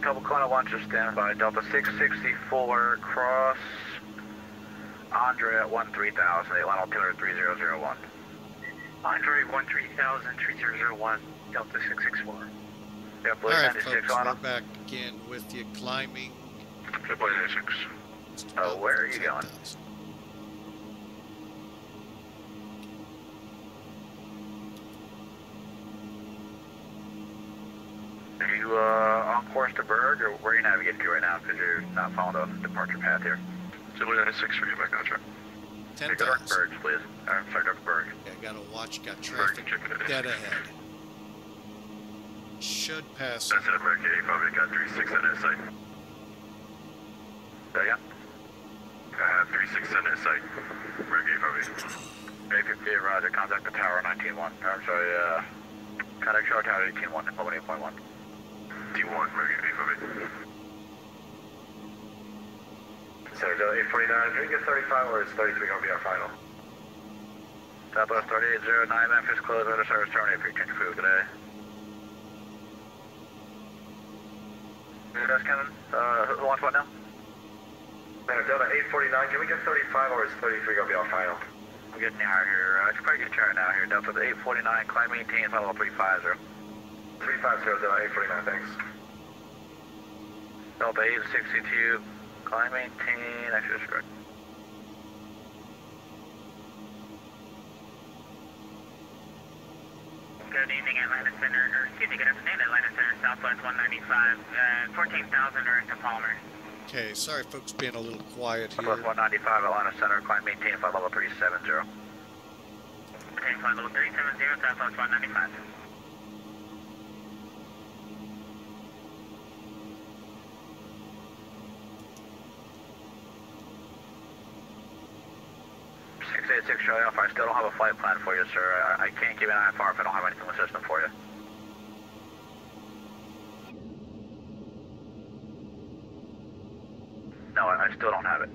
Speaker 5: Couple Kona launches standby, Delta 664, cross Andre at 13,000, Atlanta altimeter 3001.
Speaker 3: Andre 13,000, 3001, Delta 664.
Speaker 5: Yep,
Speaker 1: All right,
Speaker 5: 96
Speaker 1: folks,
Speaker 5: on
Speaker 1: we're
Speaker 5: them.
Speaker 1: back again with you, climbing.
Speaker 2: Triple 96.
Speaker 5: Oh, where are you going?
Speaker 1: 10,000.
Speaker 5: Are you on course to Berg, or where are you navigating to right now? Because you're not following the departure path here.
Speaker 2: Triple 96 for you, back on track.
Speaker 5: Take a direct
Speaker 1: 10,000.
Speaker 5: Berg, please. Sorry, direct Berg.
Speaker 1: Yeah, got to watch, got
Speaker 2: Berg,
Speaker 1: traffic
Speaker 2: checking it in.
Speaker 1: dead ahead. Should pass.
Speaker 2: That's an American 85, got 36 on that site.
Speaker 5: Say again?
Speaker 2: I have 36 on that site. American 85.
Speaker 5: 858, roger. Contact the tower 19-1. I'm sorry, contact Charlotte Tower 18-1, Implement 8.1.
Speaker 2: D1, American 85.
Speaker 4: Center Delta 849, can we get 35 or is 33 going to be our final?
Speaker 5: Southwest 3809, Memphis closed, weather service terminated for your change of food today. That's coming. Who wants what now?
Speaker 4: Center Delta 849, can we get 35 or is 33 going to be our final?
Speaker 5: I'm getting you out here. I should probably get you right now here. Delta 849, climb, maintain, flight level 350.
Speaker 4: 350 Delta 849, thanks.
Speaker 5: Delta 862, climb, maintain, extra script.
Speaker 6: Good evening, Atlanta Center, or excuse me, good afternoon, Atlanta Center, Southwest 195, 14,000 direct to Palmer.
Speaker 1: Okay, sorry folks being a little quiet here.
Speaker 5: Southwest 195, Atlanta Center, climb, maintain, flight level 370.
Speaker 6: Maintain flight level 370, Southwest 195.
Speaker 5: Charlie Alpha, I still don't have a flight plan for you, sir. I can't give you an IFR if I don't have anything in the system for you. No, I still don't have it.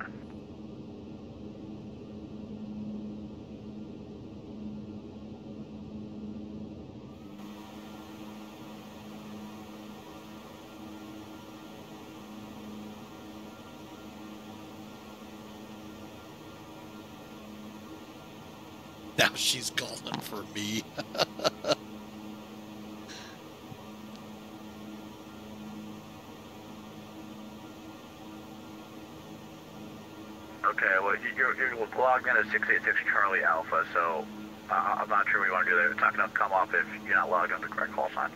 Speaker 1: Now she's calling for me.
Speaker 5: Okay, well, you're logged in as 686 Charlie Alpha, so I'm not sure what you want to do there. It's not going to come up if you're not logged in with the correct call sign.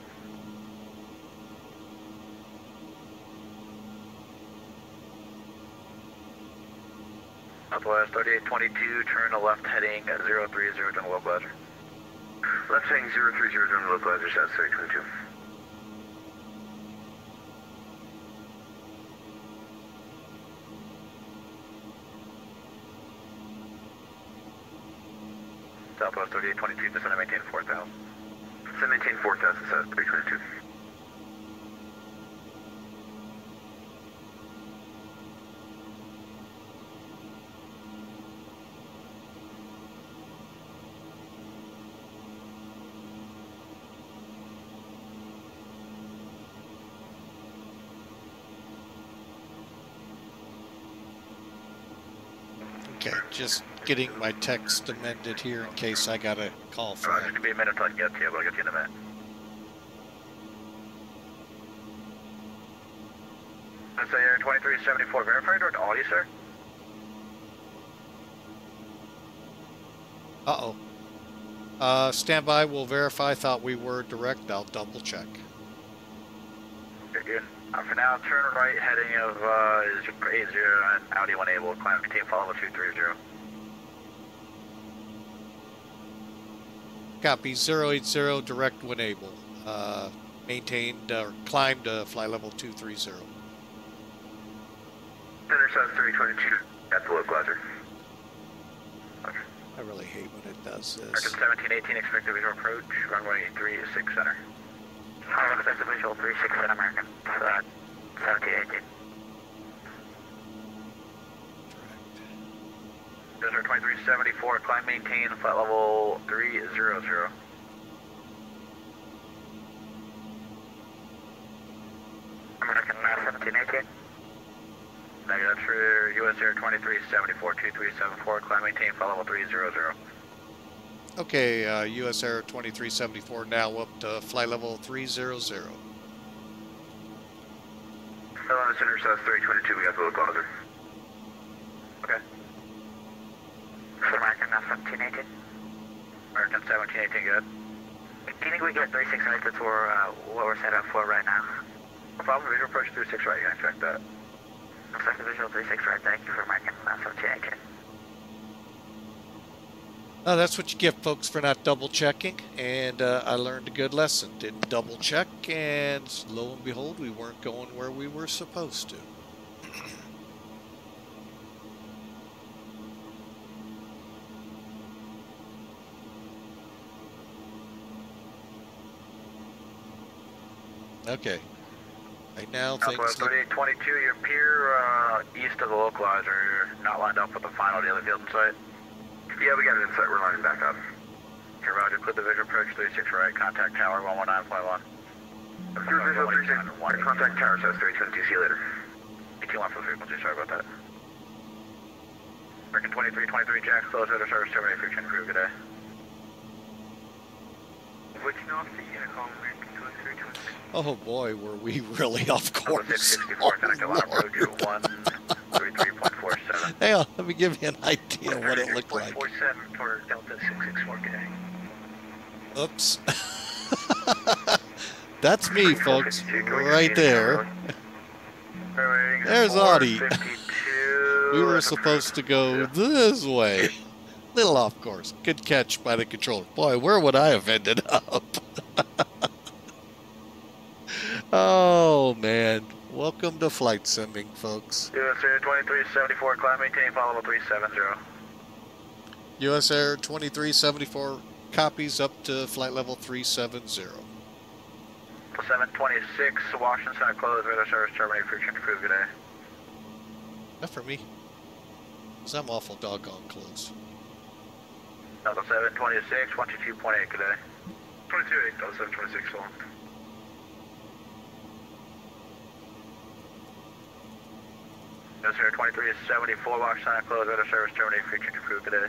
Speaker 5: Southwest 3822, turn to left heading 030 during the localizer.
Speaker 2: Left heading 030 during the localizer, South 3022.
Speaker 5: Southwest 3822, descend and maintain 4000.
Speaker 2: Descend maintain 4000, South 322.
Speaker 1: Okay, just getting my text amended here in case I got a call from
Speaker 5: Roger, give me a minute till I can get to you, but I'll get to you in a minute. Let's say Air 2374 verified or AUDII, sir?
Speaker 1: Uh-oh. Stand by, we'll verify. Thought we were direct. I'll double check.
Speaker 5: You're good. For now, turn right, heading of is 80 and Audi 1 able, climb team follow 230.
Speaker 1: Copy, 080, direct when able. Maintained, or climbed fly level 230.
Speaker 2: Center South 322, at the localizer.
Speaker 1: I really hate when it does this.
Speaker 5: American 1718, expected visual approach, runway 36 center. Expected visual 36 center, American 1718. Desert 2374, climb maintain, flight level 300. American 1718. Negative, that's for US Air 2374, 2374, climb maintain, flight level 300.
Speaker 1: Okay, US Air 2374 now up to flight level 300.
Speaker 2: Airline Center South 322, we got the localizer.
Speaker 5: Okay. American 1718. American 1718, good.
Speaker 6: Do you think we get 36 right? That's what we're set up for right now.
Speaker 5: No problem, visual approach 36 right, you can expect that.
Speaker 6: Expected visual 36 right, thank you for American 1718.
Speaker 1: Oh, that's what you get, folks, for not double checking. And I learned a good lesson. Didn't double check, and lo and behold, we weren't going where we were supposed to. Okay. Right now,
Speaker 5: Southwest
Speaker 1: things look...
Speaker 5: 3822, your pier east of the localizer, not lined up with the final daily field in sight.
Speaker 2: Yeah, we got it in sight, we're lining back up.
Speaker 5: Okay, Roger, clear the visual approach 36 right, contact tower 119.1.
Speaker 2: Clear visual 36, contact tower South 322, see you later.
Speaker 5: 81 for the frequency, sorry about that. American 2323, Jack, close out of service, terminate friction crew, good day.
Speaker 6: Switching off the Unicom, American 2326.
Speaker 1: Oh boy, were we really off course.
Speaker 5: 664, connect line approach 133.47.
Speaker 1: Hang on, let me give you an idea what it looked like.
Speaker 6: 47 for Delta 664 today.
Speaker 1: Oops. That's me, folks, right there. There's AUDII. We were supposed to go this way. Little off course. Good catch by the controller. Boy, where would I have ended up? Oh, man. Welcome to flight simming, folks.
Speaker 5: US Air 2374, climb maintain, follow level 370.
Speaker 1: US Air 2374 copies up to flight level 370.
Speaker 5: 726, Washington Center closed, radar service terminate, friction crew, good day.
Speaker 1: Not for me, because I'm awful doggone close.
Speaker 5: Delta 726, 122.8, good day.
Speaker 2: 22.8, Delta 726, full.
Speaker 5: US Air 2374, Washington Center closed, radar service terminate, friction crew, good day.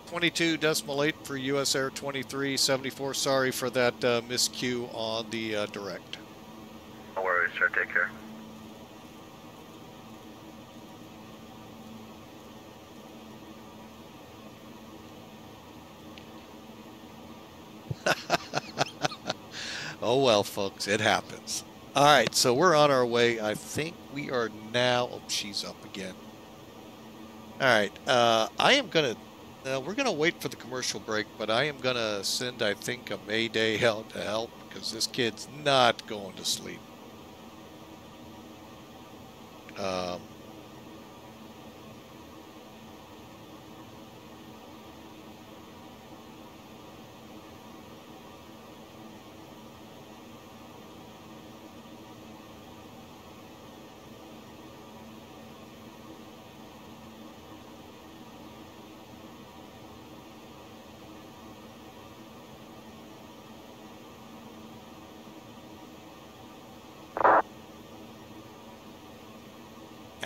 Speaker 1: 22.8 for US Air 2374. Sorry for that miscue on the direct.
Speaker 5: No worries, sir, take care.
Speaker 1: Oh well, folks, it happens. All right, so we're on our way. I think we are now... Oh, she's up again. All right, I am going to... we're going to wait for the commercial break, but I am going to send, I think, a Mayday out to help, because this kid's not going to sleep.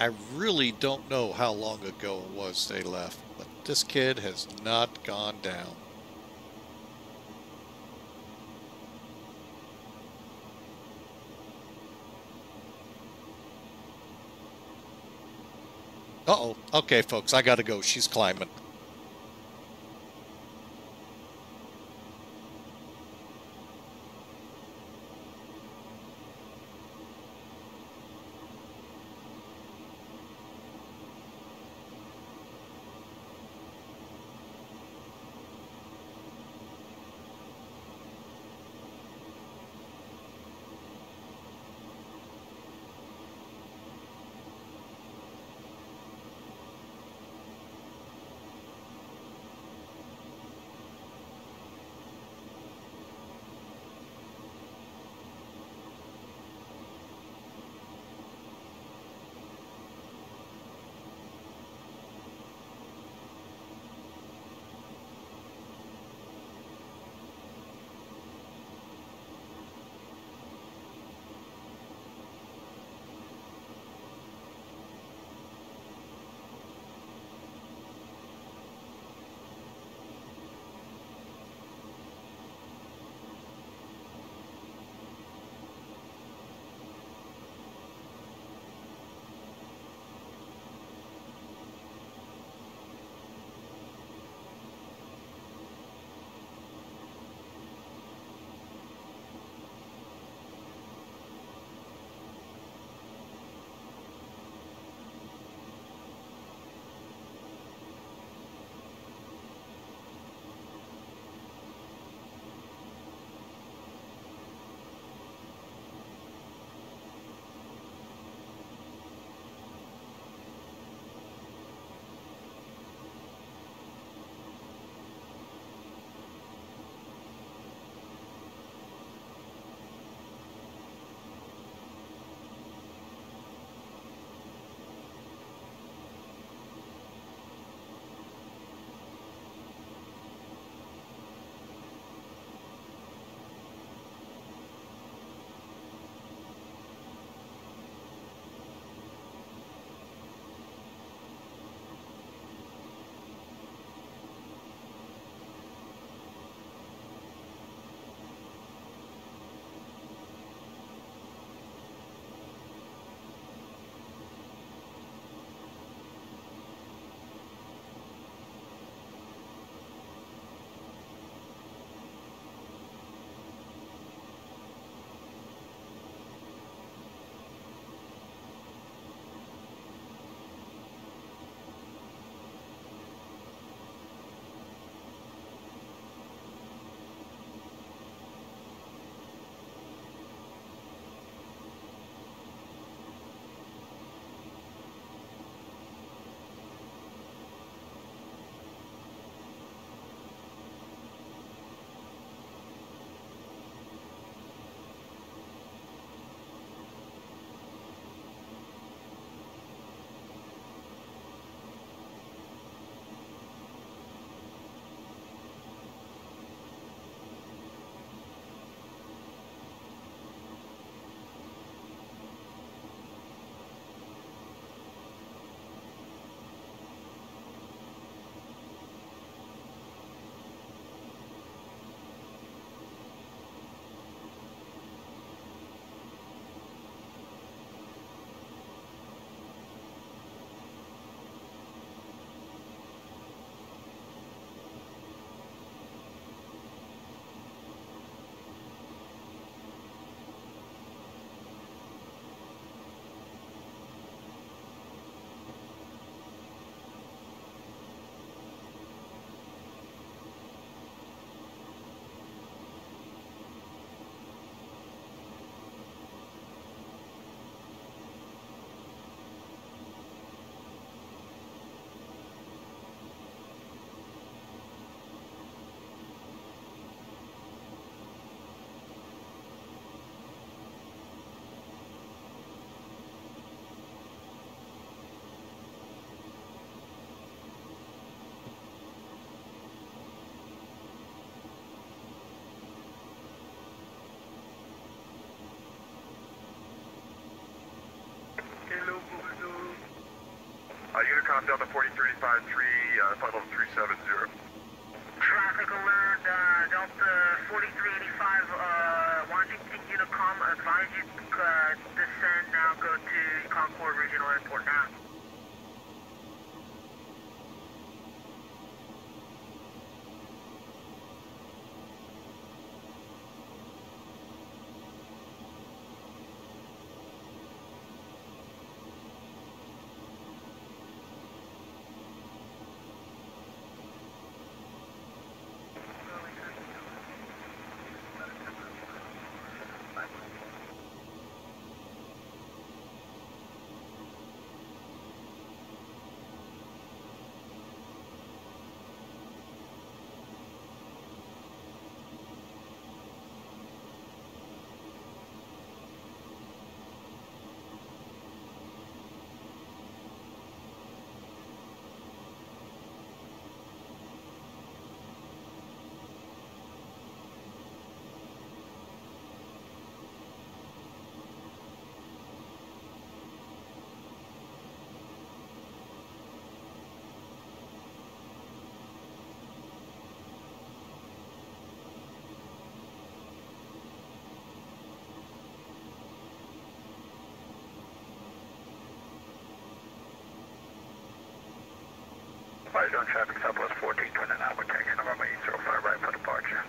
Speaker 1: I really don't know how long ago it was they left, but this kid has not gone down. Uh-oh. Okay, folks, I gotta go. She's climbing.
Speaker 2: Recon Delta 4353, flight level 370.
Speaker 6: Traffic alert, Delta 4385, Washington Unicom, advise you descend now, go to Concord Regional Airport now.
Speaker 5: Flight zone traffic Southwest 1429, we're taking runway 805 right for departure.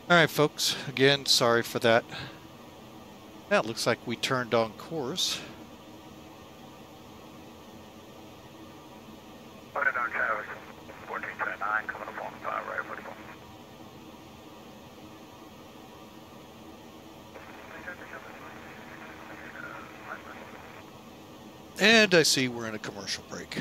Speaker 1: All right, folks. Again, sorry for that. That looks like we turned on course.
Speaker 5: Flight down traffic 1429, coming up on 5 right for departure.
Speaker 1: And I see we're in a commercial break.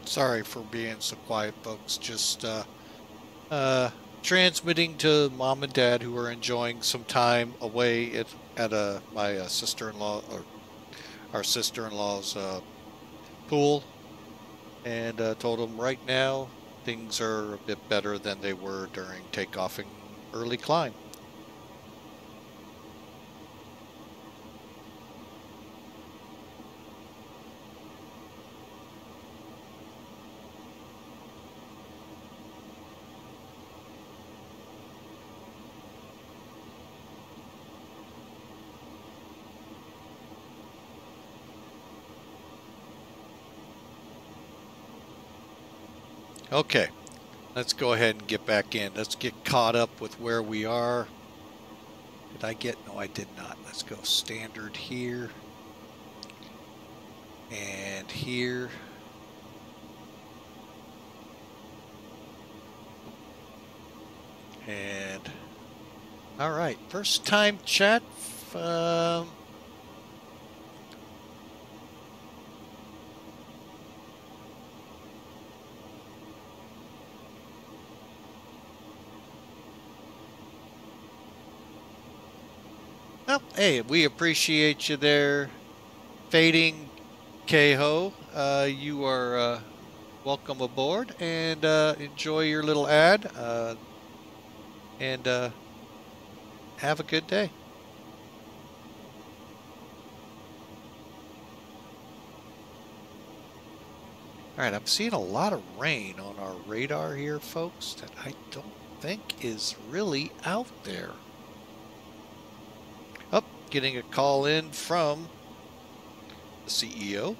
Speaker 1: Sorry for being so quiet, folks. Just transmitting to Mom and Dad, who are enjoying some time away at my sister-in-law, or our sister-in-law's pool, and told them right now things are a bit better than they were during takeoff and early climb. Okay, let's go ahead and get back in. Let's get caught up with where we are. Did I get? No, I did not. Let's go standard here. And here. And, all right, first time chat. Well, hey, we appreciate you there, Fading Keho. You are welcome aboard, and enjoy your little ad, and have a good day. All right, I'm seeing a lot of rain on our radar here, folks, that I don't think is really out there. Oh, getting a call in from the CEO.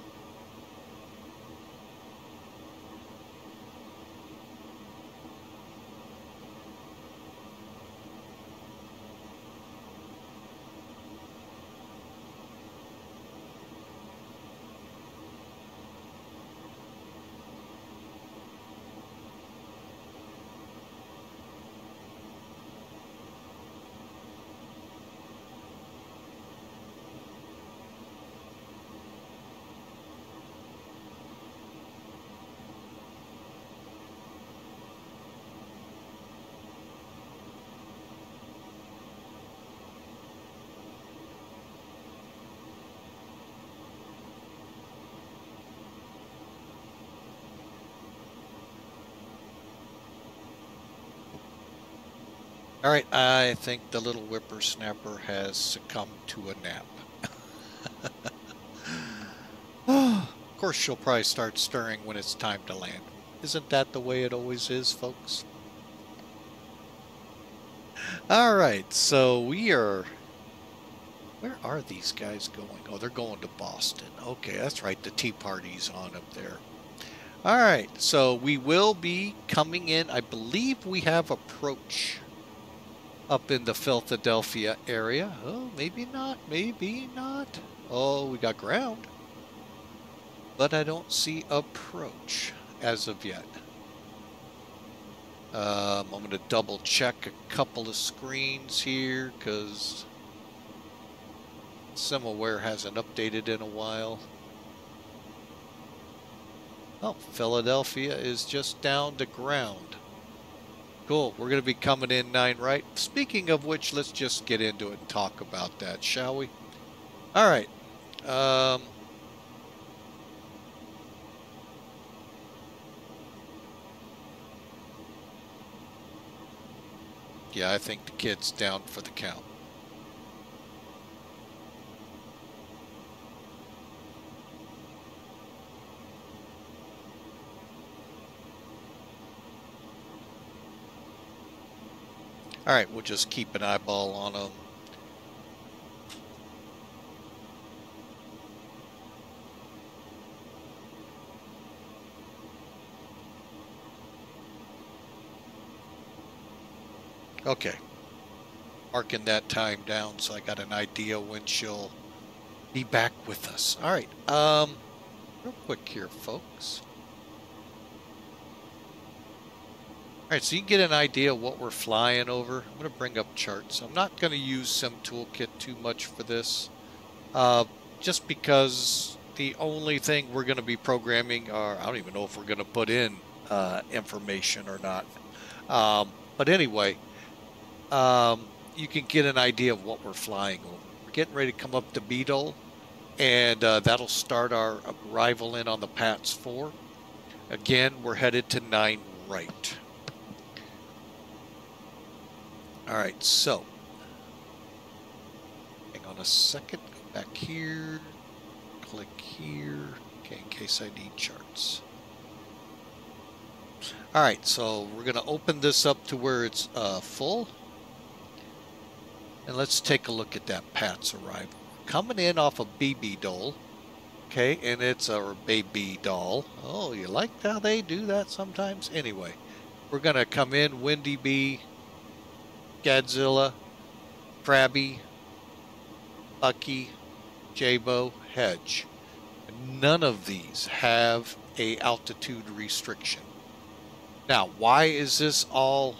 Speaker 1: All right, I think the little whippersnapper has succumbed to a nap. Of course, she'll probably start stirring when it's time to land. Isn't that the way it always is, folks? All right, so we are... Where are these guys going? Oh, they're going to Boston. Okay, that's right, the tea party's on up there. All right, so we will be coming in. I believe we have approach up in the Philadelphia area. Oh, maybe not, maybe not. Oh, we got ground. But I don't see approach as of yet. I'm going to double check a couple of screens here because SimAware hasn't updated in a while. Oh, Philadelphia is just down to ground. Cool, we're going to be coming in 9 right. Speaking of which, let's just get into it and talk about that, shall we? All right. Yeah, I think the kid's down for the count. All right, we'll just keep an eyeball on them. Okay. Marking that time down so I got an idea when she'll be back with us. All right. Real quick here, folks. All right, so you can get an idea of what we're flying over. I'm going to bring up charts. I'm not going to use Sim Toolkit too much for this, just because The only thing we're going to be programming, or I don't even know if we're going to put in information or not. But anyway, you can get an idea of what we're flying over. We're getting ready to come up to BBDOL, and that'll start our arrival in on the PATS 4. Again, we're headed to 9 right. All right, so hang on a second. Go back here. Click here. Okay, in case I need charts. All right, so we're going to open this up to where it's full. And let's take a look at that PATS arrival. Coming in off of BBDOL. Okay, and it's our BBDOL. Oh, you like how they do that sometimes? Anyway, we're going to come in Windy Bee, Godzilla, Krabby, Bucky, Jabo, Hedge. None of these have a altitude restriction. Now, why is this all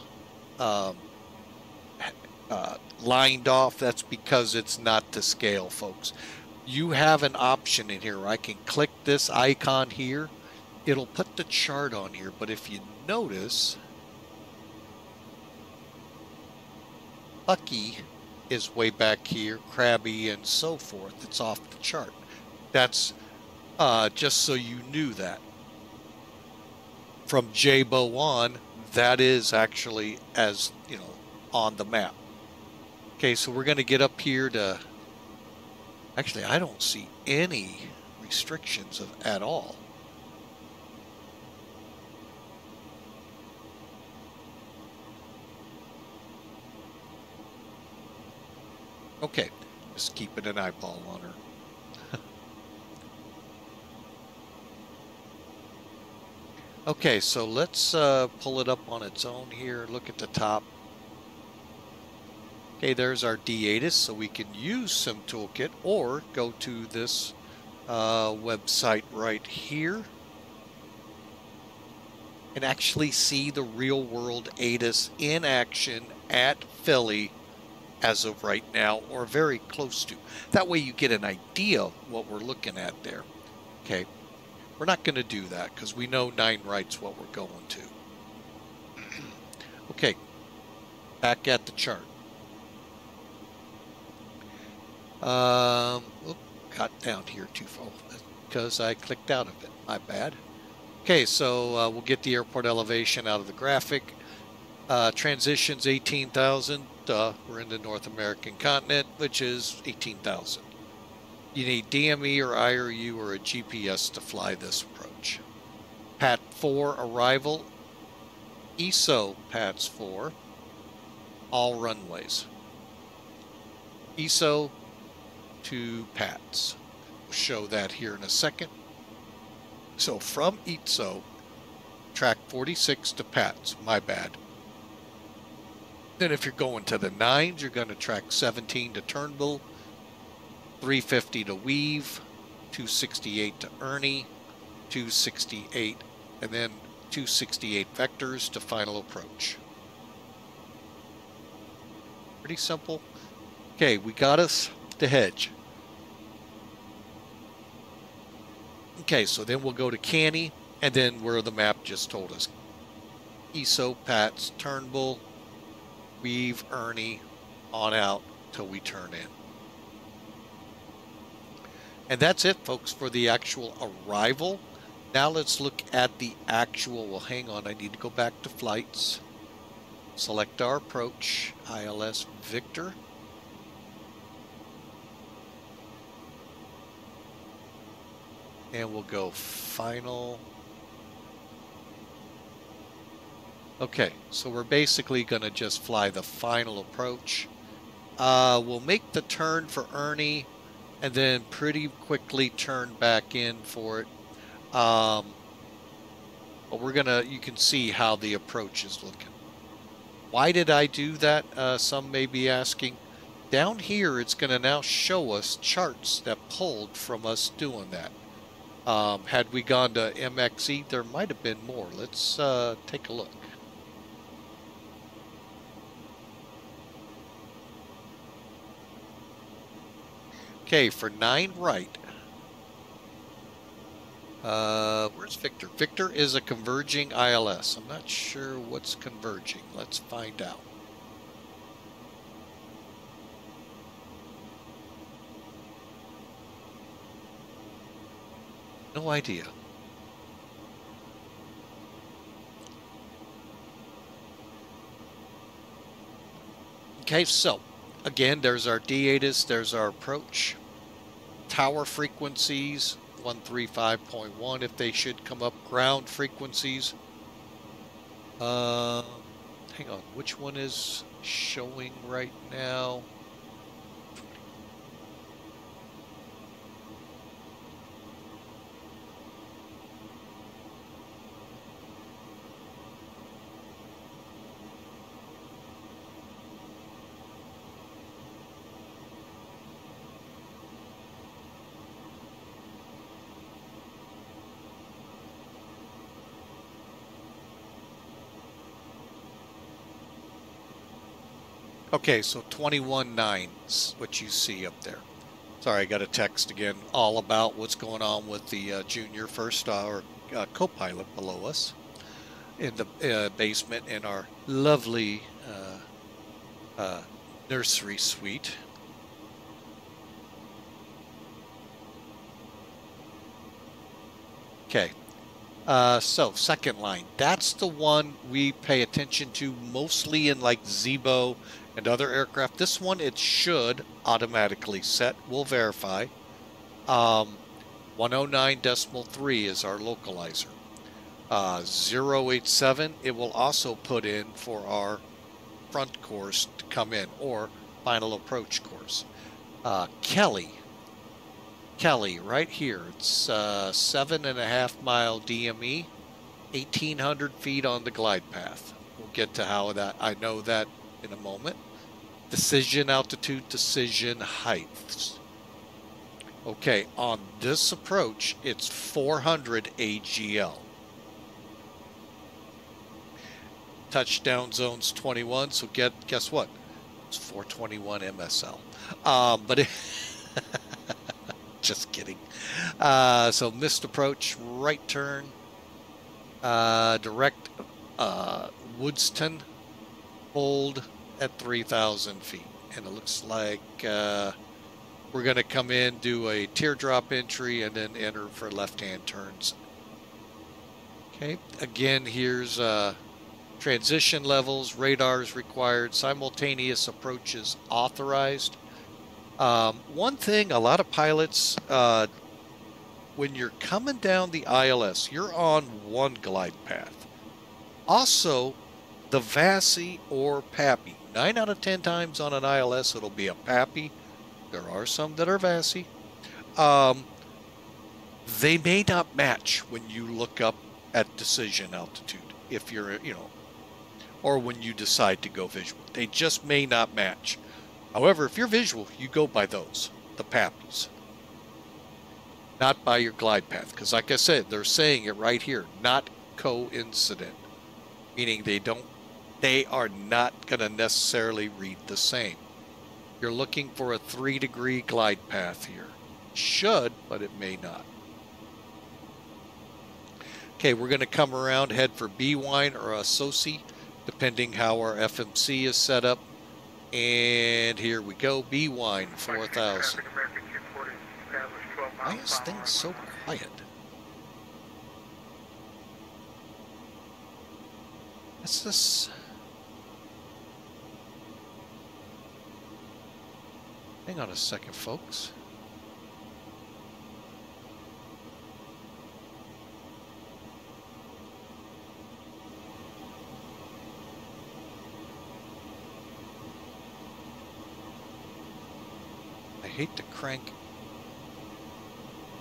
Speaker 1: lined off? That's because it's not to scale, folks. You have an option in here. I can click this icon here. It'll put the chart on here, but if you notice, Bucky is way back here, Krabby and so forth. It's off the chart. That's just so you knew that. From Jabo on, that is actually, as you know, on the map. Okay, so we're going to get up here to, actually I don't see any restrictions at all. Okay, just keeping an eyeball on her. Okay, so let's pull it up on its own here. Look at the top. Okay, there's our D8, so we can use Sim Toolkit or go to this website right here and actually see the real world AUDII in action at Philly as of right now, or very close to. That way you get an idea of what we're looking at there. Okay. We're not going to do that because we know 9 right's what we're going to. Okay, back at the chart. Got down here too far because I clicked out of it. My bad. Okay, so we'll get the airport elevation out of the graphic. Transitions 18,000. We're in the North American continent, which is 18,000. You need DME or IRU or a GPS to fly this approach. PAT 4 arrival, ESO PATS 4, all runways. ESO to PATS. We'll show that here in a second. So from ESO, track 46 to PATS, my bad. Then if you're going to the 9s, you're going to track 17 to Turnbull, 350 to Weave, 268 to Ernie, 268, and then 268 vectors to final approach. Pretty simple. Okay, we got us to Hedge. Okay, so then we'll go to Canny, and then where the map just told us. ESO, PATS, Turnbull, Weave, Ernie, on out till we turn in. And that's it, folks, for the actual arrival. Now let's look at the actual, well, hang on, I need to go back to flights. Select our approach, ILS Victor. And we'll go final. Okay, so we're basically going to just fly the final approach. We'll make the turn for Ernie and then pretty quickly turn back in for it. But we're gonna, you can see how the approach is looking. Why did I do that? Some may be asking. Down here, it's gonna now show us charts that pulled from us doing that. Had we gone to MXE, there might have been more. Let's take a look. Okay, for 9 right, Where's Victor? Victor is a converging ILS. I'm not sure what's converging. Let's find out. No idea. Okay, so again, there's our D-ATIS, there's our approach. Tower frequencies, 135.1 if they should come up. Ground frequencies. Hang on, which one is showing right now? Okay, so 21.9 is what you see up there. Sorry, I got a text again all about what's going on with the junior first or co-pilot below us in the basement in our lovely nursery suite. Okay, so second line, that's the one we pay attention to mostly in like Zebo and other aircraft. This one, it should automatically set. We'll verify. 109.3 is our localizer. 087, it will also put in for our front course to come in, or final approach course. Kelly, right here. It's 7.5 mile DME, 1,800 feet on the glide path. We'll get to how that, I know that in a moment. Decision altitude, decision heights. Okay, on this approach, it's 400 AGL. Touchdown zone's 21, so guess what? It's 421 MSL. But just kidding. So missed approach, right turn, direct Woodston, hold at 3,000 feet. And it looks like we're going to come in, do a teardrop entry, and then enter for left-hand turns. Okay, again, here's transition levels, radars required, simultaneous approaches authorized. One thing, a lot of pilots, when you're coming down the ILS, you're on one glide path. Also, the VATSIM or PAPI. 9 out of 10 times on an ILS, it'll be a PAPI. There are some that are VATSIM. They may not match when you look up at decision altitude, if you're, or when you decide to go visual. They just may not match. However, if you're visual, you go by those, the PAPIs, not by your glide path. Because like I said, they're saying it right here, not coincident, meaning they are not going to necessarily read the same. You're looking for a 3-degree glide path here. Should, but it may not. Okay, we're going to come around, head for B-Wine or SOSI, depending how our FMC is set up. And here we go, B-Wine, 4,000. Why is things so quiet? What's this? Hang on a second, folks. I hate to crank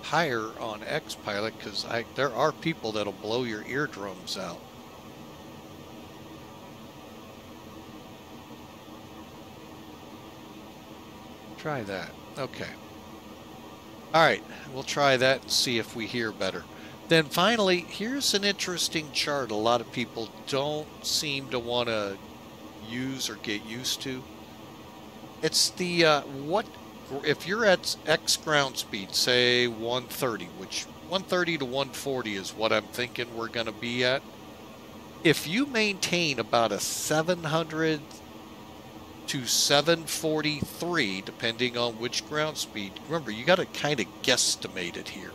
Speaker 1: higher on X-Pilot because there are people that'll blow your eardrums out. Try that. Okay. All right, we'll try that and see if we hear better. Then finally, here's an interesting chart a lot of people don't seem to want to use or get used to. It's the if you're at X ground speed, say 130, which 130 to 140 is what I'm thinking we're going to be at. If you maintain about a 700 to 743, depending on which ground speed, remember, you got to kind of guesstimate it here.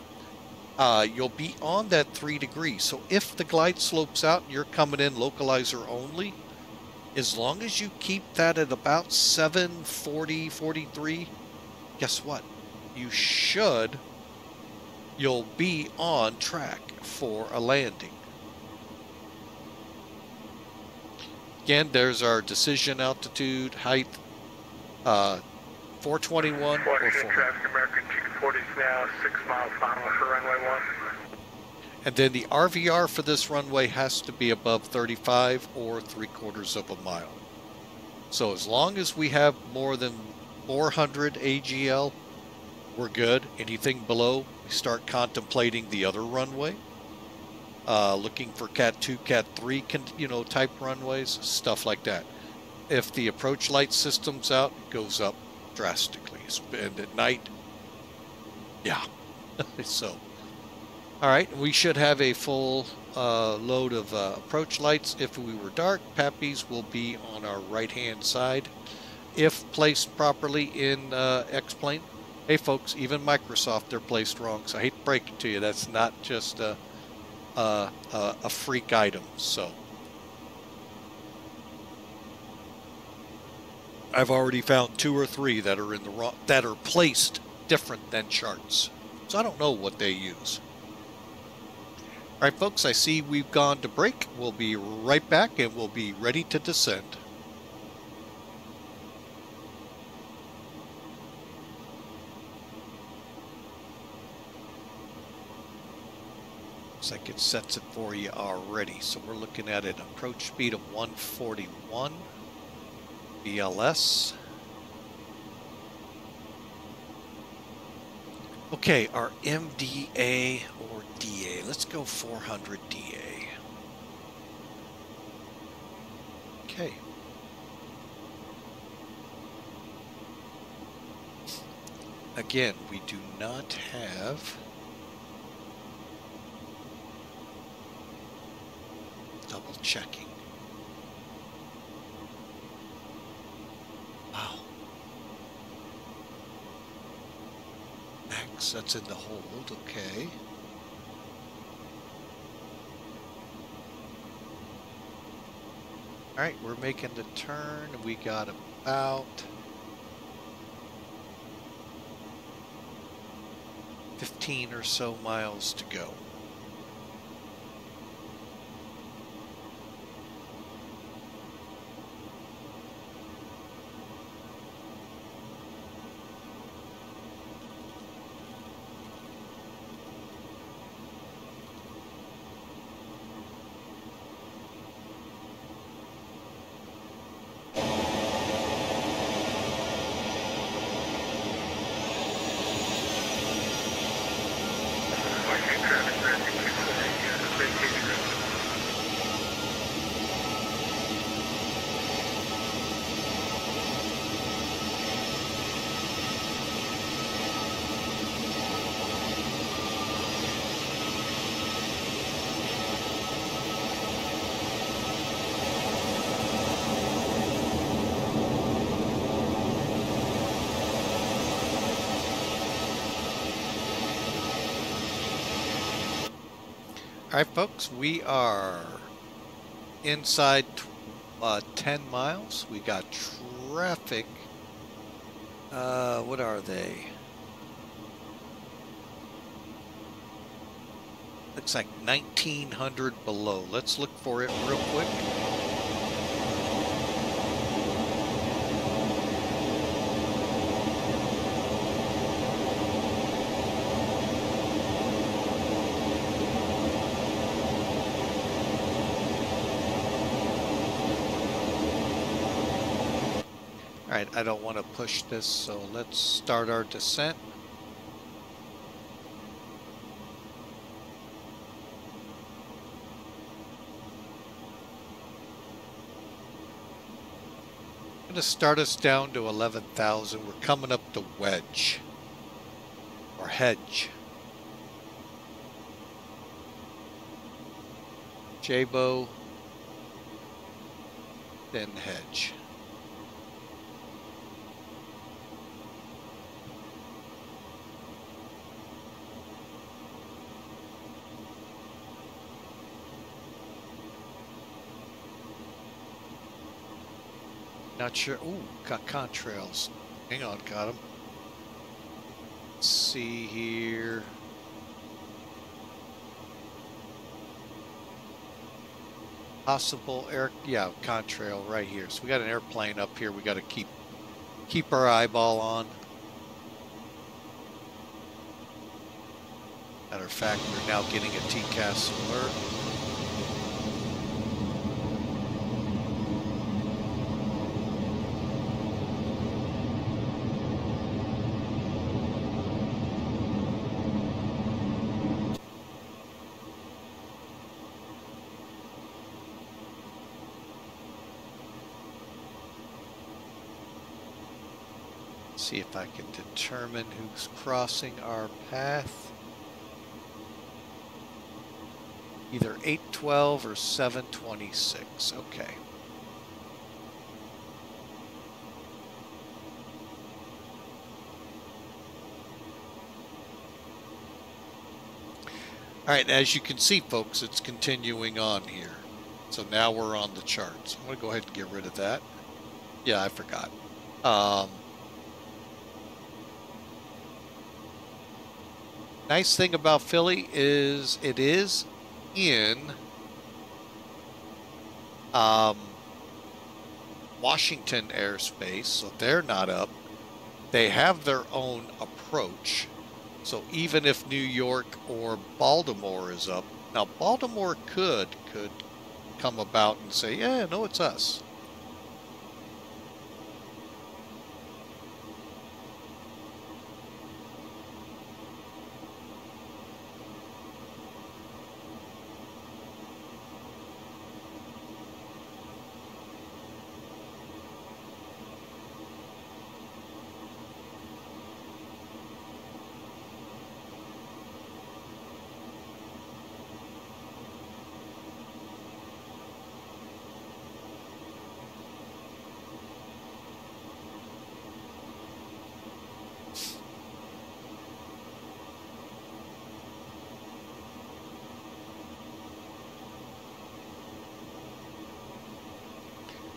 Speaker 1: You'll be on that 3 degrees. So if the glide slopes out and you're coming in localizer only, as long as you keep that at about 740, 43, guess what? You'll be on track for a landing. Again, there's our decision altitude, height, 421 or 400.
Speaker 2: Traffic American 240 is now 6 miles final for runway 1.
Speaker 1: And then the RVR for this runway has to be above 35 or 3/4 of a mile. So as long as we have more than 400 AGL, we're good. Anything below, we start contemplating the other runway. Looking for Cat 2, Cat 3, type runways, stuff like that. If the approach light system's out, it goes up drastically. And at night, yeah. So, all right, we should have a full load of approach lights. If we were dark, PAPIs will be on our right-hand side. If placed properly in X-plane. Hey, folks, even Microsoft, they're placed wrong. So I hate to break it to you. That's not just a freak item. So I've already found 2 or 3 that are in the wrong, that are placed different than charts. So I don't know what they use. All right, folks, I see we've gone to break. We'll be right back and we'll be ready to descend. Looks like it sets it for you already. So we're looking at an approach speed of 141 BLS. Okay, our MDA or DA. Let's go 400 DA. Okay. Again, we do not have double checking. Wow. Max, that's in the hold, okay. All right, we're making the turn. We got about 15 or so miles to go. All right, folks, we are inside 10 miles. We got traffic. What are they? Looks like 1900 below. Let's look for it real quick. Alright, I don't want to push this, so let's start our descent. I'm going to start us down to 11,000. We're coming up the wedge, or hedge. J-bow, then hedge. Not sure. Ooh, got contrails. Hang on, got them. Let's see here. Possible air, yeah, contrail right here. So we got an airplane up here. We got to keep our eyeball on. Matter of fact, we're now getting a TCAS alert. See if I can determine who's crossing our path. Either 812 or 726. Okay. All right, as you can see, folks, it's continuing on here. So now we're on the charts. I'm going to go ahead and get rid of that. Yeah, I forgot. Nice thing about Philly is it is in Washington airspace, so they're not up. They have their own approach. So even if New York or Baltimore is up, now Baltimore could come about and say, yeah, no, it's us.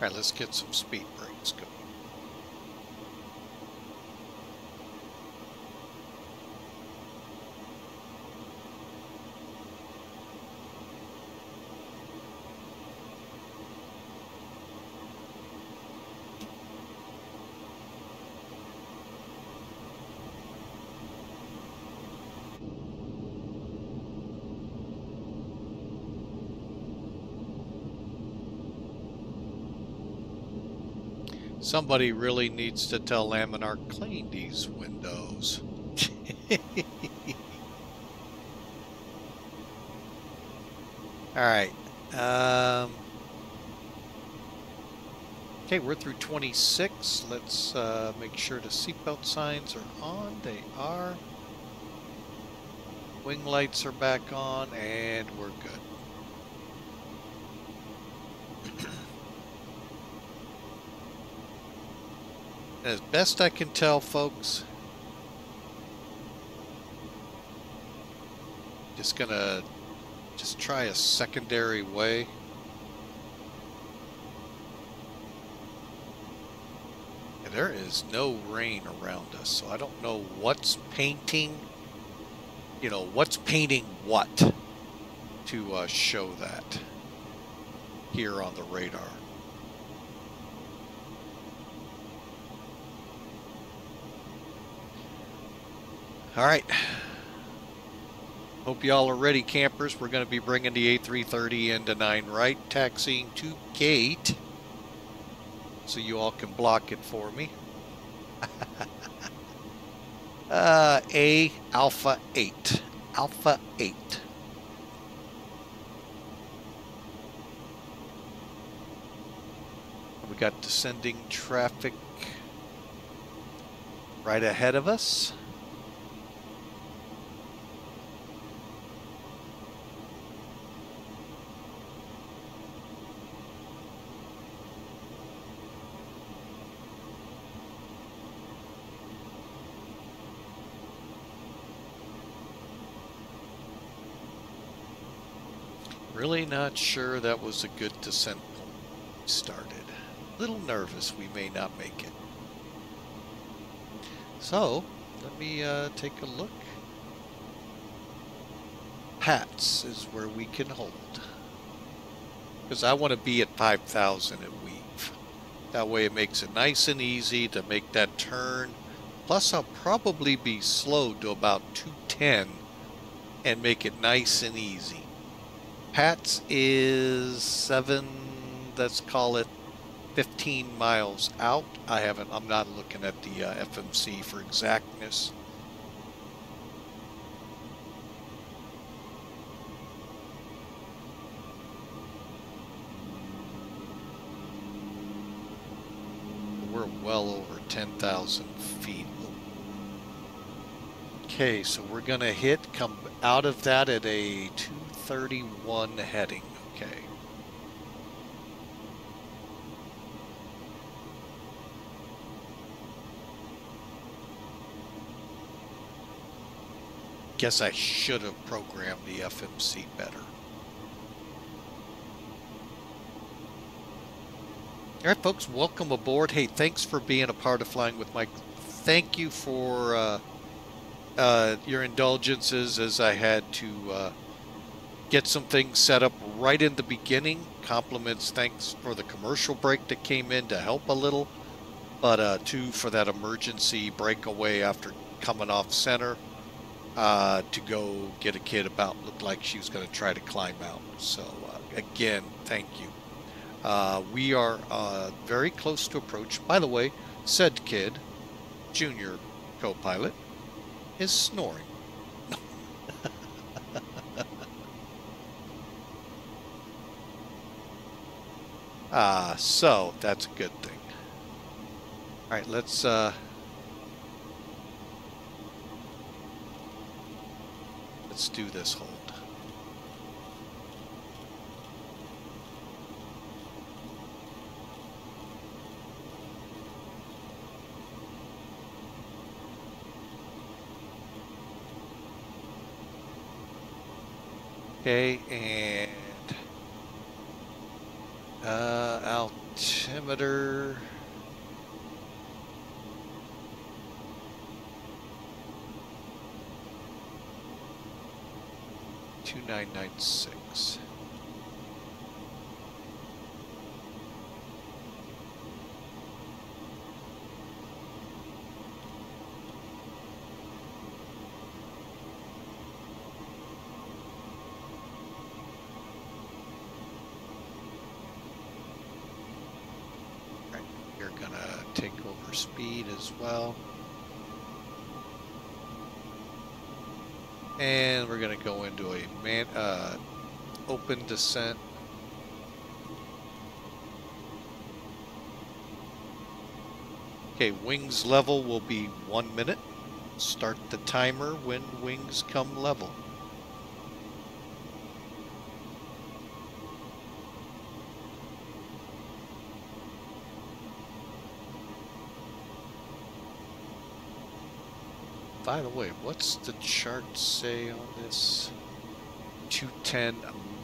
Speaker 1: All right, let's get some speed brakes going. Somebody really needs to tell Laminar, clean these windows. All right. Okay, we're through 26. Let's make sure the seatbelt signs are on. They are. Wing lights are back on, and we're good. As best I can tell, folks, just gonna try a secondary way. And there is no rain around us, so I don't know what's painting, you know, what's painting what to show that here on the radar. All right. Hope y'all are ready, campers. We're going to be bringing the A330 into 9 right, taxiing to gate, so you all can block it for me. A Alpha 8. Alpha 8. We got descending traffic right ahead of us. Really not sure that was a good descent point. Started. A little nervous we may not make it. So, let me take a look. Hats is where we can hold. Because I want to be at 5,000 at weave. That way it makes it nice and easy to make that turn. Plus I'll probably be slowed to about 210 and make it nice and easy. Hats is 7, let's call it 15 miles out. I'm not looking at the FMC for exactness. We're well over 10,000 feet. Okay, so we're going to come out of that at a 231 heading. Okay. Guess I should have programmed the FMC better. All right, folks, welcome aboard. Hey, thanks for being a part of Flying with Mike. Thank you for your indulgences as I had to get some things set up right in the beginning. Compliments, thanks for the commercial break that came in to help a little, but two, for that emergency breakaway after coming off center to go get a kid looked like she was going to try to climb out. So again, thank you. We are very close to approach. By the way, said kid, junior co-pilot, is snoring. So that's a good thing. All right, let's do this hold. Okay, and altimeter. $2996. You're gonna take over speed as well. And we're gonna go into a open descent. Okay, wings level will be 1 minute. Start the timer when wings come level. By the way, what's the chart say on this? 210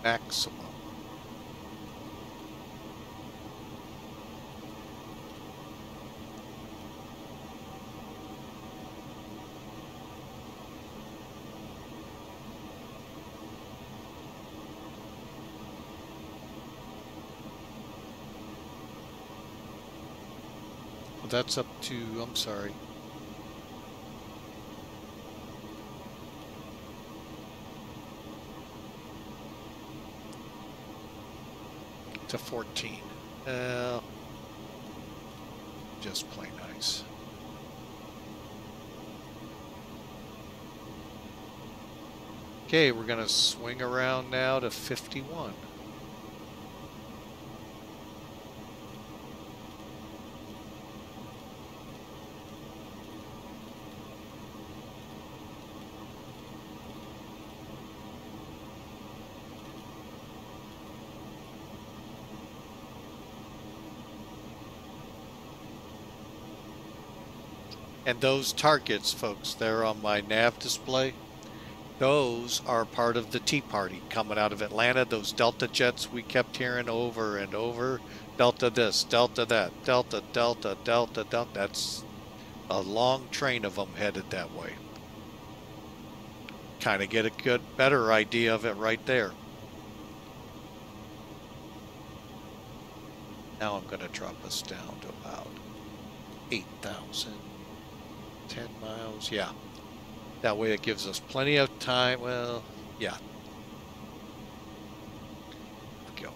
Speaker 1: maximum. Well, that's up to, I'm sorry. To 14. Just plain nice. Okay, we're gonna swing around now to 51. And those targets, folks, they're on my nav display. Those are part of the Tea Party coming out of Atlanta. Those Delta jets we kept hearing over and over. Delta this, Delta that, Delta, Delta, Delta, Delta. That's a long train of them headed that way. Kind of get a better idea of it right there. Now I'm going to drop us down to about 8,000. 10 miles, yeah. That way it gives us plenty of time. Well, yeah. There we go.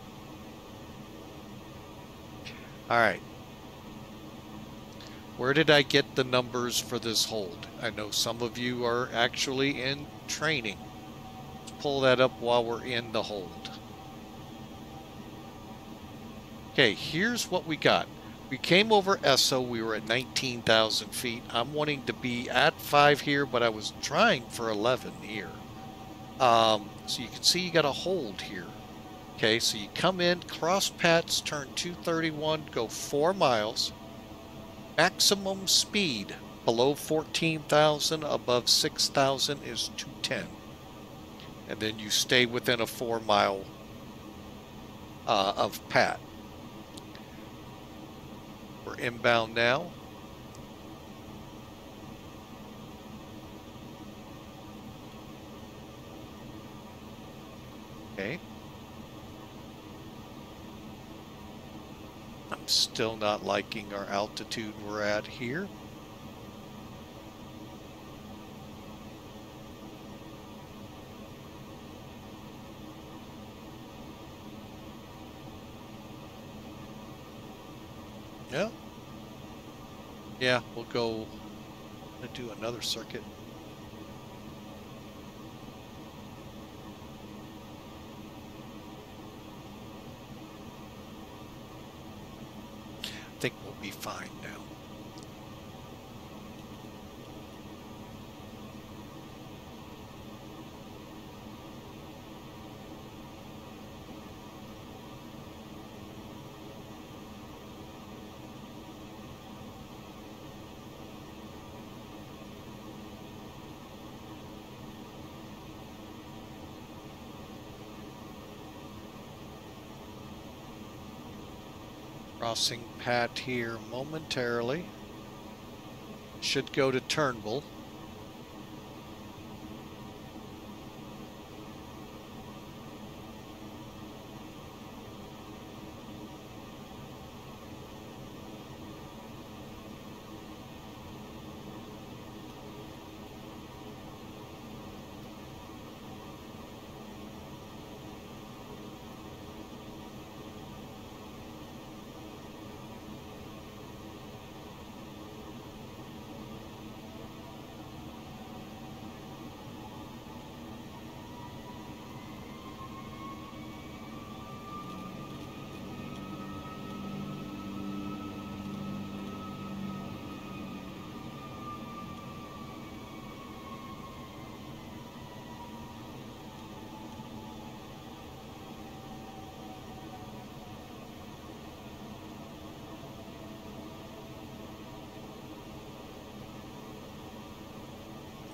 Speaker 1: All right. Where did I get the numbers for this hold? I know some of you are actually in training. Let's pull that up while we're in the hold. Okay, here's what we got. We came over ESO, we were at 19,000 feet. I'm wanting to be at 5 here, but I was trying for 11 here. So you can see you got a hold here. Okay, so you come in, cross Pats, turn 231, go 4 miles. Maximum speed below 14,000, above 6,000 is 210. And then you stay within a 4 mile of Pat. We're inbound now. Okay. I'm still not liking our altitude we're at here. Yeah. Yeah, we'll go and do another circuit. I think we'll be fine now. Crossing Pat here momentarily. Should go to Turnbull.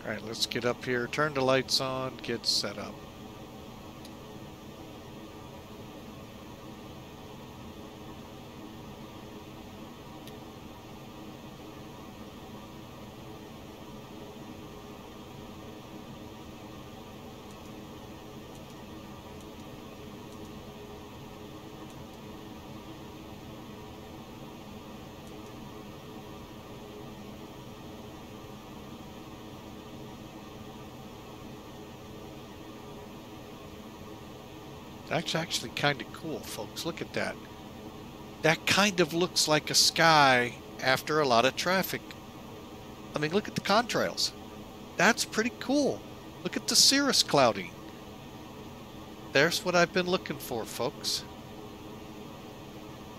Speaker 1: All right, let's get up here, turn the lights on, get set up. That's actually kind of cool, folks. Look at that. That kind of looks like a sky after a lot of traffic. I mean, look at the contrails. That's pretty cool. Look at the cirrus clouding. There's what I've been looking for, folks.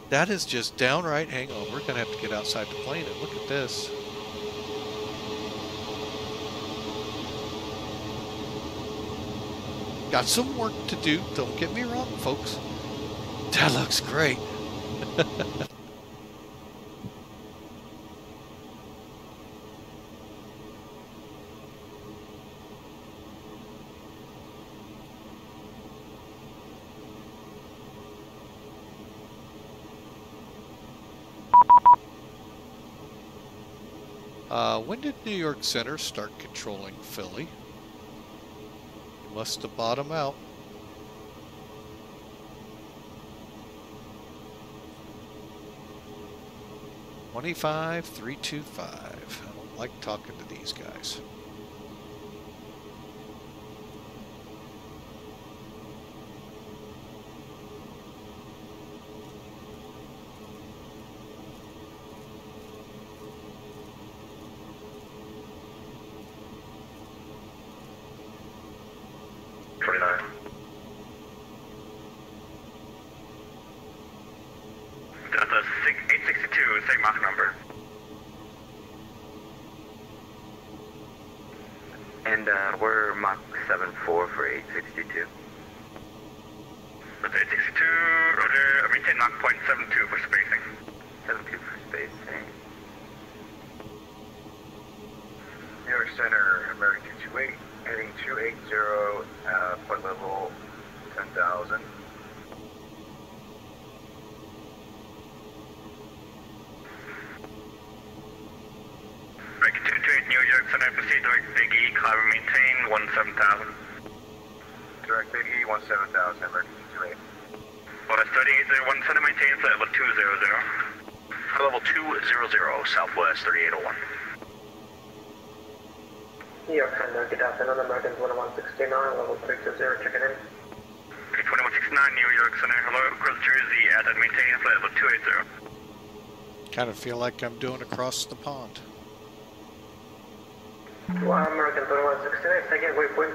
Speaker 1: That is just downright. Hang on, we're going to have to get outside the plane and look at this. Got some work to do, don't get me wrong, folks. That looks great. When did New York Center start controlling Philly? You must have bottomed out. $25,325. I don't like talking to these guys.
Speaker 3: We're Mach 74 for 862.
Speaker 5: That's 862, roger, maintain Mach point 72 for spacing.
Speaker 3: 72 for spacing.
Speaker 2: New York Center, American 228, heading 280, point level 10,000.
Speaker 5: American 228, New York Center, proceed direct Big E, climb and maintain 17,000.
Speaker 2: Direct Big E, 17,000, American 228.
Speaker 5: Well, that's 3801 Center, maintain flight level 200.
Speaker 7: Level 200, Southwest 3801.
Speaker 8: New York Center, good afternoon, American 2169, level 320, checking in.
Speaker 5: 2169, New York Center, hello, across Jersey, at and maintain flight level 280.
Speaker 1: Kind of feel like I'm doing across the pond.
Speaker 8: Well, American 2169, second, wait, please.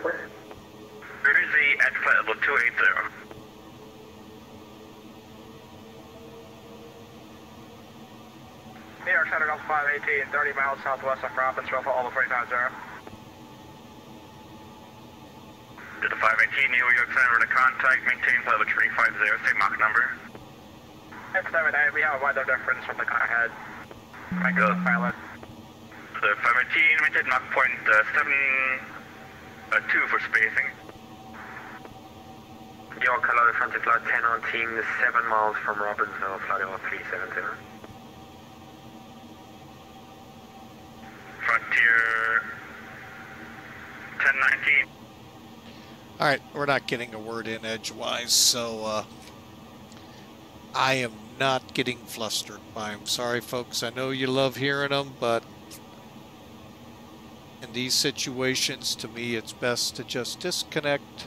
Speaker 5: Jersey at flight level 280.
Speaker 6: New York Center, Delta 518, 30 miles southwest of Providence, Alpha, all the 350.
Speaker 5: Delta 518, New York Center, in a contact, maintain flight level 350, same Mach number.
Speaker 6: It's 7 we have a weather difference from the car ahead. Thank you, pilot.
Speaker 5: The 518, maintain Mach point 72 for spacing.
Speaker 3: New York, hello, Frontier Flight 10 on team, 7 miles from Robbinsville, flight level 370.
Speaker 5: Frontier 1019.
Speaker 1: All right, we're not getting a word in edgewise, so I am not getting flustered by them. Sorry, folks. I know you love hearing them, but in these situations, to me, it's best to just disconnect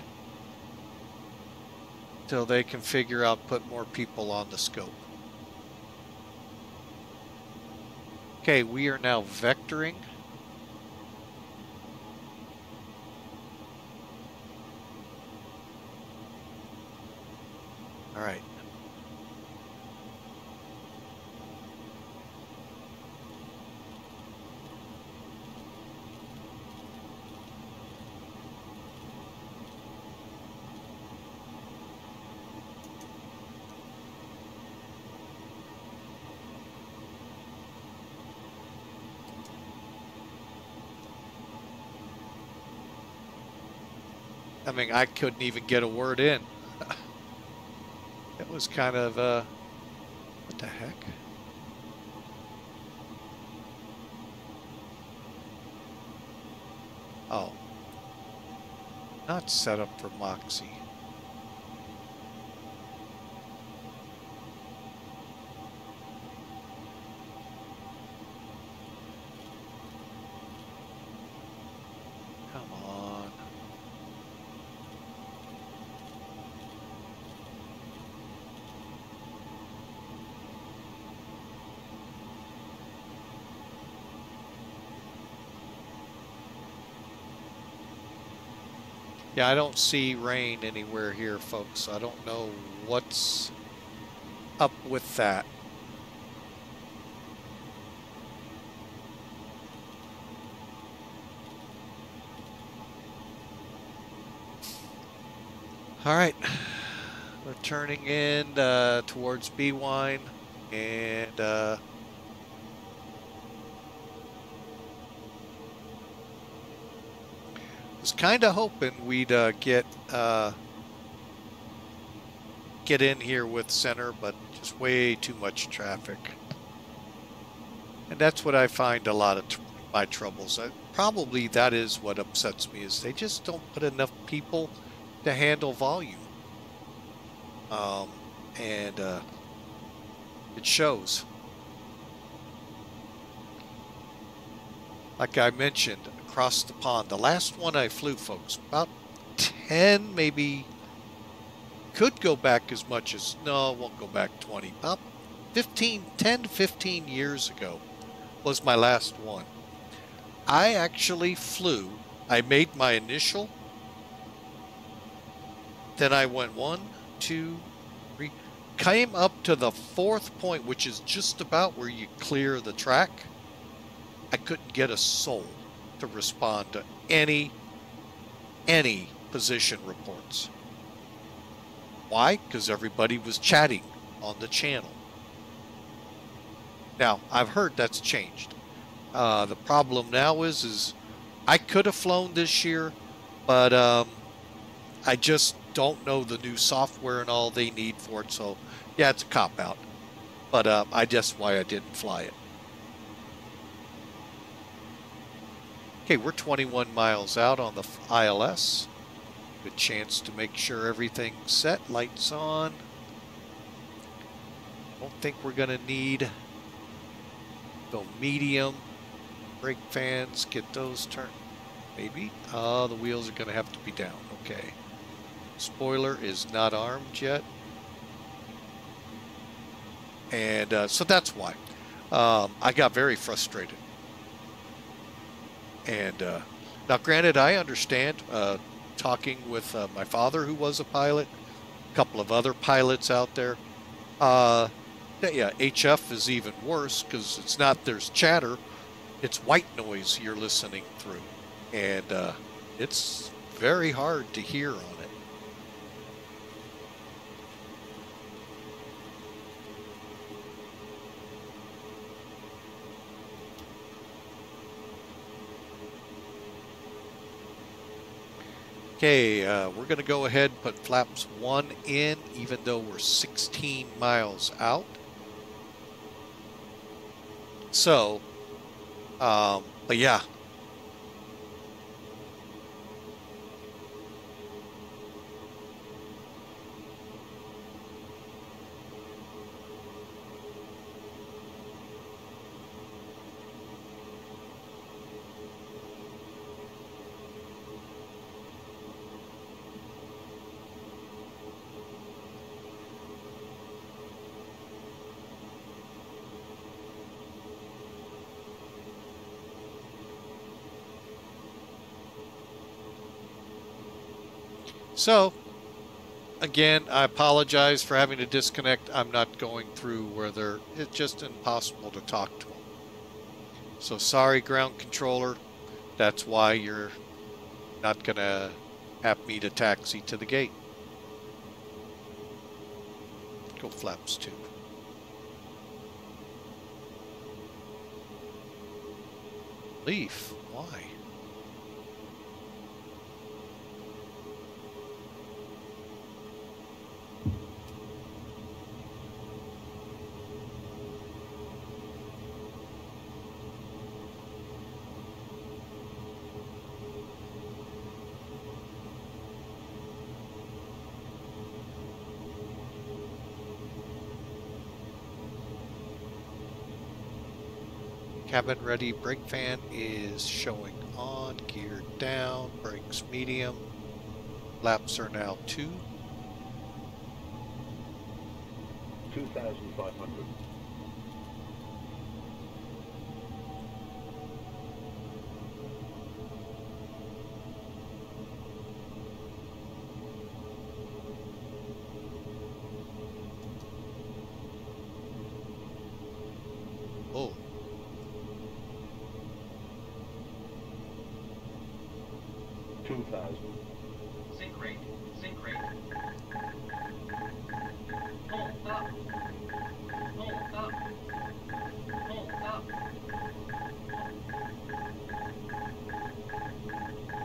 Speaker 1: till they can figure out put more people on the scope. Okay, we are now vectoring. All right. I mean, I couldn't even get a word in. It was kind of, what the heck? Oh. Not set up for Moxie. Come on. Yeah, I don't see rain anywhere here, folks. I don't know what's up with that. All right, we're turning in towards B-Wine, and was kind of hoping we'd get in here with center, but just way too much traffic. And that's what I find a lot of my troubles. Probably that is what upsets me, is they just don't put enough people to handle volume. And it shows. Like I mentioned, across the pond, the last one I flew, folks, about 10, maybe, could go back as much as, no, it won't go back 20, about 10 to 15 years ago was my last one. I actually flew, I made my initial, then I went 1, 2, 3, came up to the 4th point, which is just about where you clear the track. I couldn't get a soul to respond to any position reports. Why? Because everybody was chatting on the channel. Now, I've heard that's changed. The problem now is I could have flown this year, but I just don't know the new software and all they need for it. So, yeah, it's a cop-out. But that's why I didn't fly it. Okay, we're 21 miles out on the ILS. Good chance to make sure everything's set. Lights on. Don't think we're going to need go medium. Brake fans, get those turned. Maybe. Oh, the wheels are going to have to be down. Okay. Spoiler is not armed yet. And so that's why. I got very frustrated. And now, granted, I understand talking with my father, who was a pilot, a couple of other pilots out there. Yeah, HF is even worse because it's not, there's chatter, it's white noise you're listening through. And it's very hard to hear on it. Okay, we're going to go ahead and put flaps 1 in, even though we're 16 miles out. So, but yeah. So, again, I apologize for having to disconnect. I'm not going through where it's just impossible to talk to them. So sorry, ground controller. That's why you're not going to have me to taxi to the gate. Go flaps 2. Leaf, why? Cabin ready, brake fan is showing on, gear down, brakes medium, flaps are now 2.
Speaker 4: 2,500.
Speaker 1: Oh.
Speaker 4: 2,000.
Speaker 9: Sync rate. Sync rate. Hold up. Hold up. Hold up.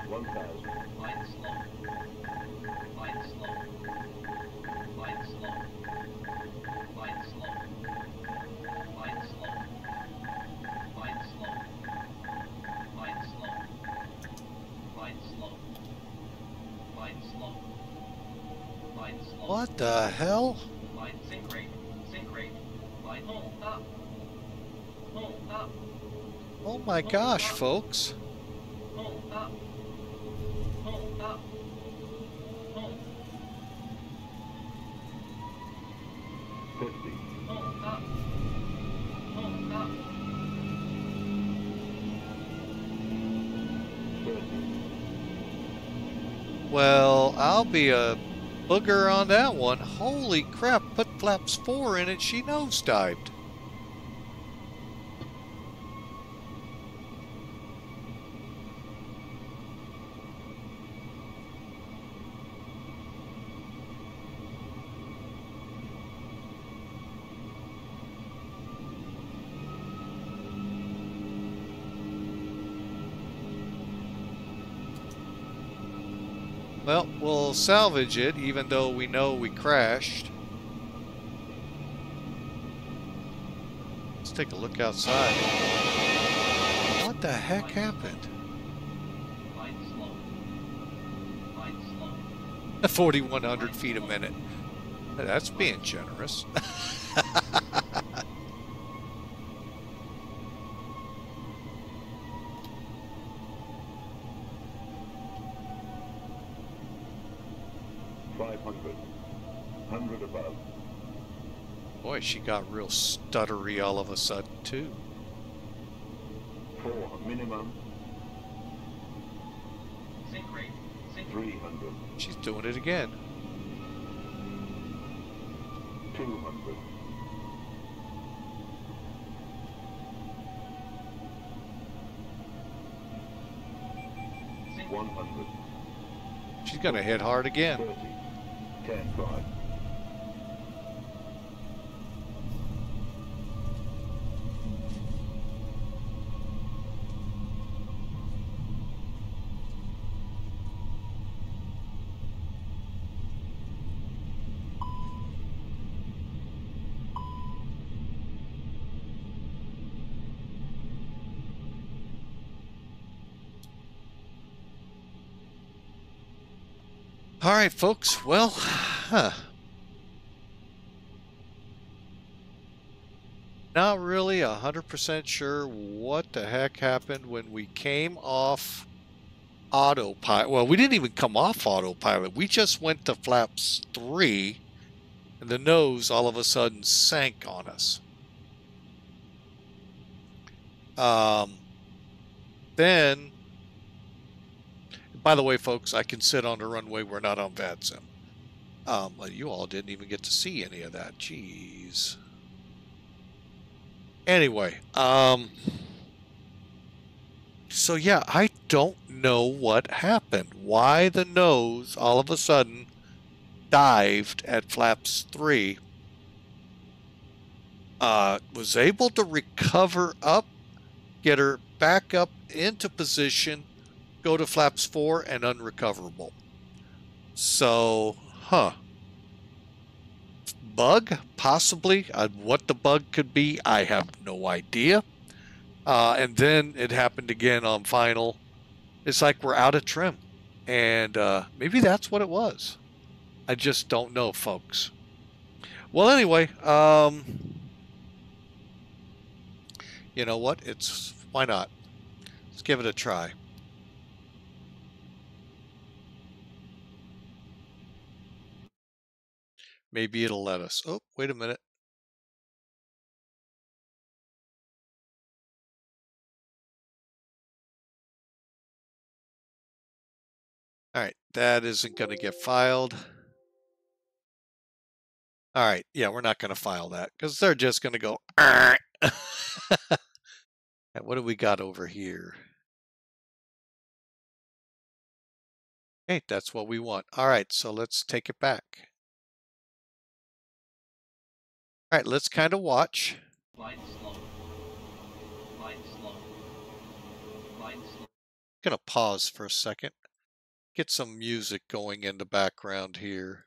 Speaker 4: 1,000.
Speaker 9: Flight slow. Flight slow. Flight slow. Flight slow. Flight slow. Flight slow. Glide slow. Glide slow.
Speaker 1: What the hell?
Speaker 9: Glide sink rate. Sink rate. Glide hold up. Hold up.
Speaker 1: Oh my gosh, folks.
Speaker 9: Hold up. Hold up. Hold.
Speaker 4: 50.
Speaker 9: Hold up. Hold up.
Speaker 4: 30.
Speaker 1: Well, I'll be a booger on that one. Holy crap, put flaps 4 in it, she nosedived. Well, we'll salvage it, even though we know we crashed. Let's take a look outside. What the heck happened?
Speaker 9: Glide slow. Glide slow.
Speaker 1: 4,100 feet a minute. That's being generous.
Speaker 4: 500. 100 above.
Speaker 1: Boy, she got real stuttery all of a sudden, too.
Speaker 4: 4 minimum.
Speaker 9: Sink rate. Sink
Speaker 4: 300.
Speaker 1: She's doing it again.
Speaker 4: 200. 100.
Speaker 1: She's gonna hit hard again.
Speaker 4: 30. 10 5.
Speaker 1: All right, folks. Well, not really 100% sure what the heck happened when we came off autopilot. Well, we didn't even come off autopilot. We just went to flaps 3, and the nose all of a sudden sank on us. Then, by the way, folks, I can sit on the runway. We're not on VATSIM. Well, you all didn't even get to see any of that. Jeez. Anyway, so yeah, I don't know what happened. Why the nose all of a sudden dived at flaps 3. Was able to recover up, get her back up into position, go to flaps 4 and unrecoverable. So, bug, possibly. What the bug could be, I have no idea. And then it happened again on final. It's like we're out of trim. And maybe that's what it was. I just don't know, folks. Well, anyway, you know what? Why not? Let's give it a try. Maybe it'll let us. Oh, wait a minute. All right, that isn't going to get filed. All right, yeah, we're not going to file that because they're just going to go. What do we got over here? Hey, that's what we want. All right, so let's take it back. All right, let's kind of watch.
Speaker 9: Glide slow. Glide slow. Glide slow.
Speaker 1: I'm going to pause for a second. Get some music going in the background here.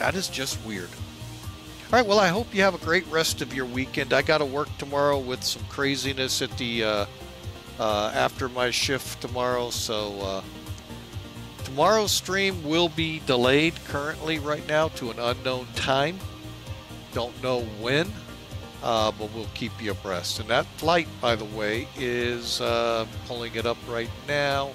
Speaker 1: That is just weird. All right, well, I hope you have a great rest of your weekend. I got to work tomorrow with some craziness at the after my shift tomorrow, so tomorrow's stream will be delayed currently right now to an unknown time. Don't know when, but we'll keep you abreast. And that flight, by the way, is pulling it up right now.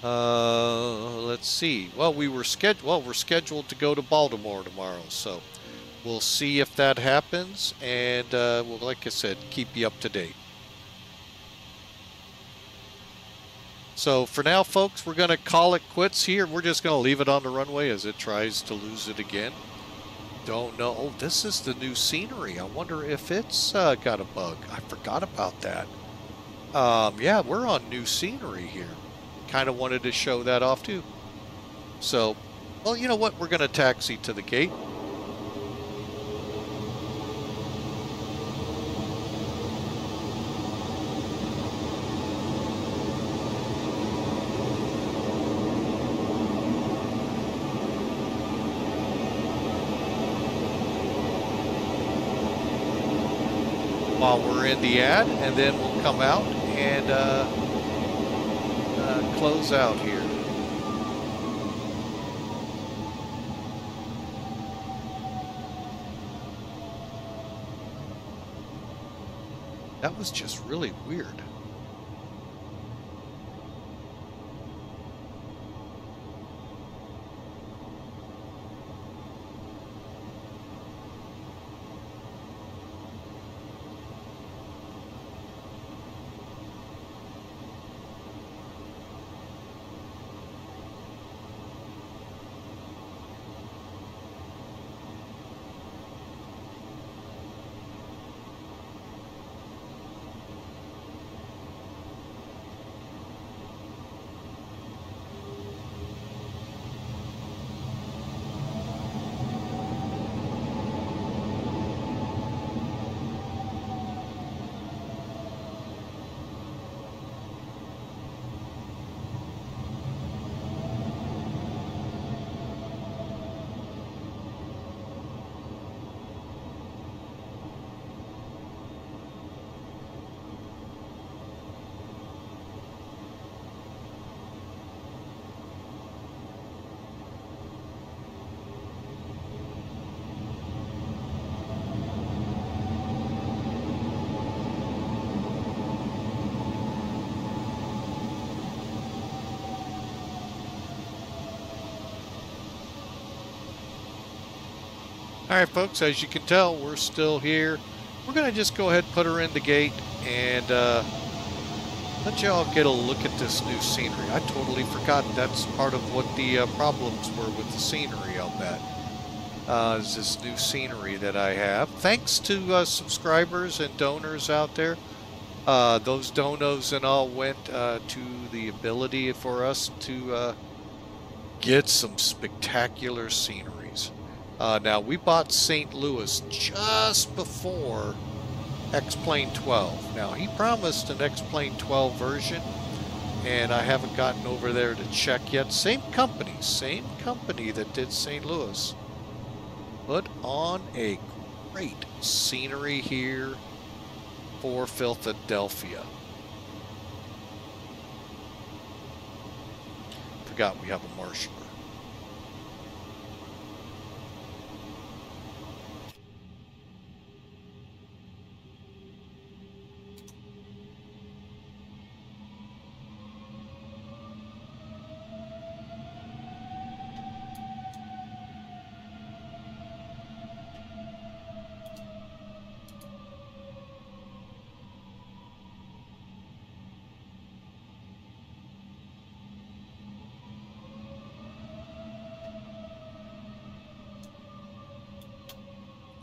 Speaker 1: Let's see. Well, we're scheduled to go to Baltimore tomorrow, so we'll see if that happens, and well, like I said, keep you up to date. So for now, folks, we're going to call it quits here. We're just going to leave it on the runway as it tries to lose it again. Don't know. Oh, this is the new scenery. I wonder if it's got a bug. I forgot about that. Yeah, we're on new scenery here. Kind of wanted to show that off too. So, well, you know what? We're going to taxi to the gate. While we're in the ad, and then we'll come out and close out here. That was just really weird. All right, folks, as you can tell, we're still here. We're going to just go ahead and put her in the gate and let y'all get a look at this new scenery. I totally forgot that's part of what the problems were with the scenery on that. Is this new scenery that I have. Thanks to subscribers and donors out there. Those donos and all went to the ability for us to get some spectacular sceneries. Now, we bought St. Louis just before X-Plane 12. Now, he promised an X-Plane 12 version, and I haven't gotten over there to check yet. Same company that did St. Louis. Put on a great scenery here for Philadelphia. Forgot we have a marshaller.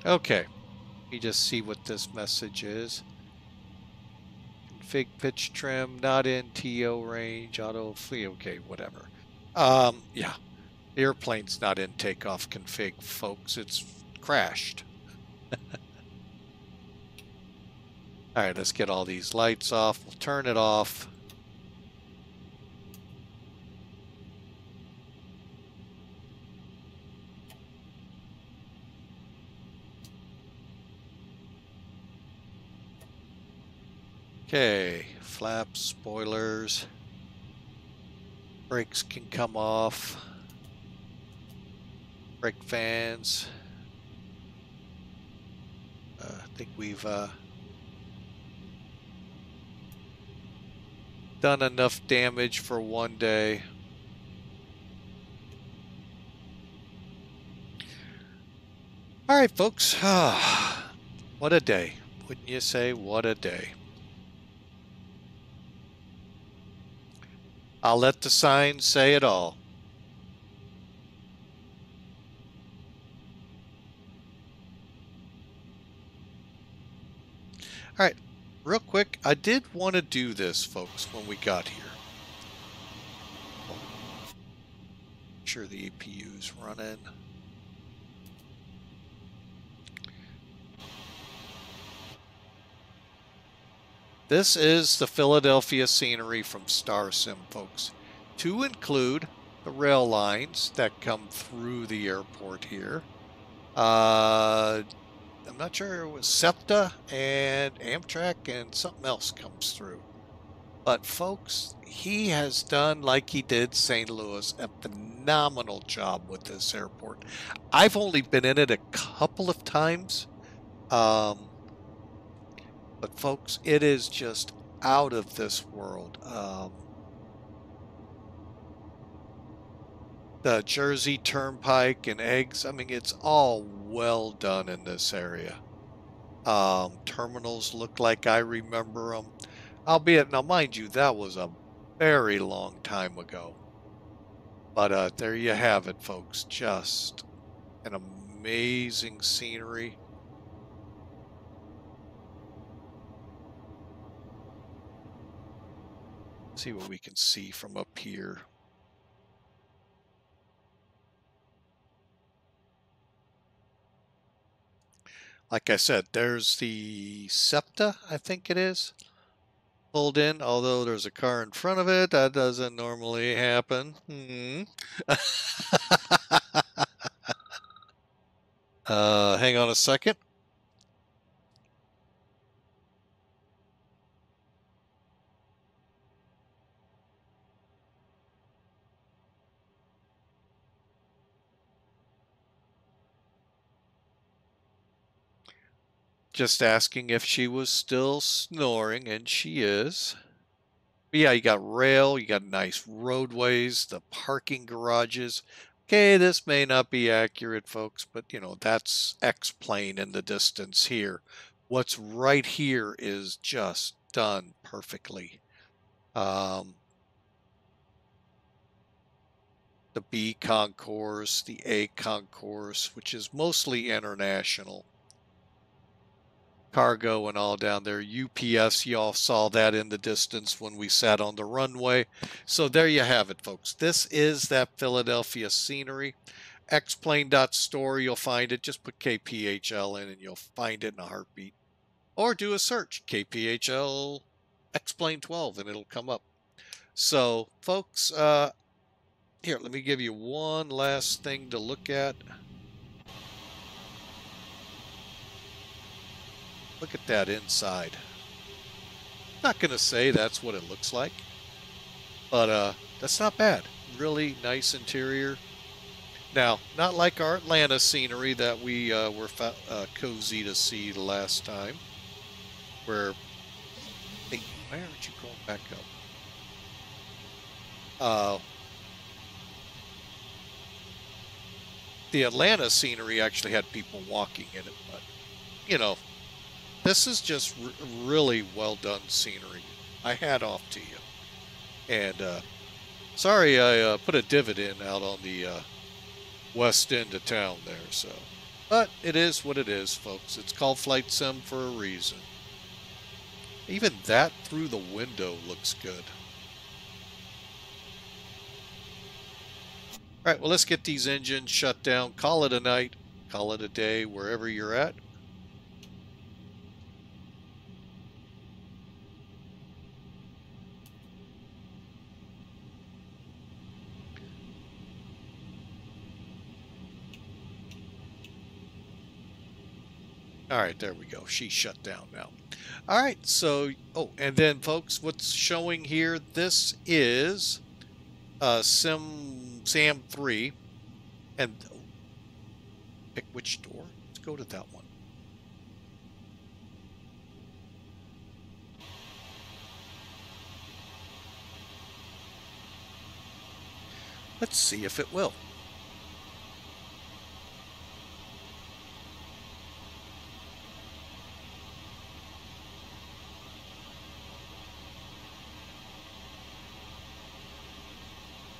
Speaker 1: Okay, let me just see what this message is. Config pitch trim, not in TO range, auto flee, okay, whatever. Yeah, the airplane's not in takeoff config, folks. It's crashed. All right, let's get all these lights off. We'll turn it off. Okay, flaps, spoilers, brakes can come off, brake fans. I think we've done enough damage for one day. All right, folks. What a day. Wouldn't you say, what a day? I'll let the signs say it all. All right, real quick, I did want to do this, folks, when we got here. Make sure the APU's running. This is the Philadelphia scenery from StarSim, folks, to include the rail lines that come through the airport here. I'm not sure, it was SEPTA and Amtrak and something else comes through. But folks, he has done, like he did St. Louis, a phenomenal job with this airport. I've only been in it a couple of times. But folks, it is just out of this world. The Jersey Turnpike and eggs, I mean, it's all well done in this area. Terminals look like I remember them. Albeit, now mind you, that was a very long time ago. But there you have it, folks. Just an amazing scenery. See what we can see from up here. Like I said, there's the SEPTA, I think it is, pulled in, although there's a car in front of it. That doesn't normally happen. Hang on a second. Just asking if she was still snoring, and she is. But yeah, you got rail, you got nice roadways, the parking garages. Okay, this may not be accurate, folks, but you know, that's X-plane in the distance here. What's right here is just done perfectly. The B concourse, the A concourse, which is mostly international. Cargo and all down there. UPS, y'all saw that in the distance when we sat on the runway. So there you have it, folks. This is that Philadelphia scenery. Xplane.store, you'll find it. Just put KPHL in and you'll find it in a heartbeat. Or do a search, KPHL Xplane 12, and it'll come up. So, folks, here, let me give you one last thing to look at. Look at that inside. I'm not going to say that's what it looks like, but that's not bad. Really nice interior. Now, not like our Atlanta scenery that we were cozy to see the last time. Where, hey, why aren't you going back up? The Atlanta scenery actually had people walking in it, but, you know, this is just really well done scenery. I hat off to you. And sorry I put a divot in out on the west end of town there. So, but it is what it is, folks. It's called Flight Sim for a reason. Even that through the window looks good. All right, well, let's get these engines shut down. Call it a night. Call it a day wherever you're at. All right, there we go. She's shut down now. All right, so, oh, and then, folks, what's showing here, this is SAM 3, and pick which door. Let's go to that one. Let's see if it will.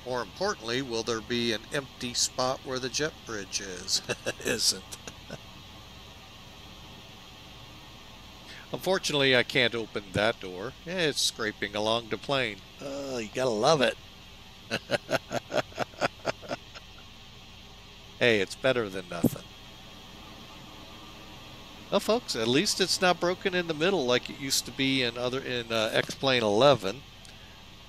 Speaker 1: More importantly, will there be an empty spot where the jet bridge is? Isn't. Unfortunately, I can't open that door. It's scraping along the plane. Oh, you gotta love it. Hey, it's better than nothing. Well, folks, at least it's not broken in the middle like it used to be in X-Plane 11.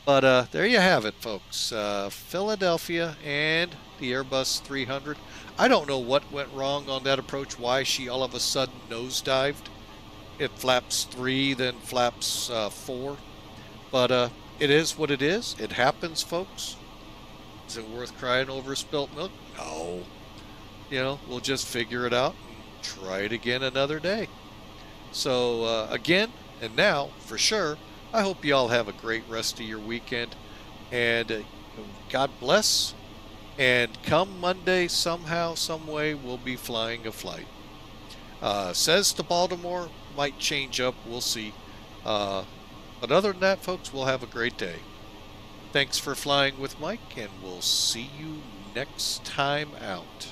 Speaker 1: But there you have it, folks. Philadelphia and the Airbus 300. I don't know what went wrong on that approach, why she all of a sudden nosedived. It flaps 3, then flaps 4. But it is what it is. It happens, folks. Is it worth crying over spilt milk? No. You know, we'll just figure it out and try it again another day. So, again, and now, for sure, I hope you all have a great rest of your weekend. And God bless. And come Monday, somehow, some way, we'll be flying a flight. Says to Baltimore, might change up, we'll see. But other than that, folks, we'll have a great day. Thanks for flying with Mike, and we'll see you next time out.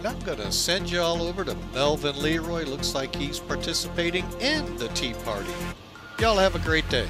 Speaker 1: I'm going to send you all over to Melvin Leroy. Looks like he's participating in the tea party. Y'all have a great day.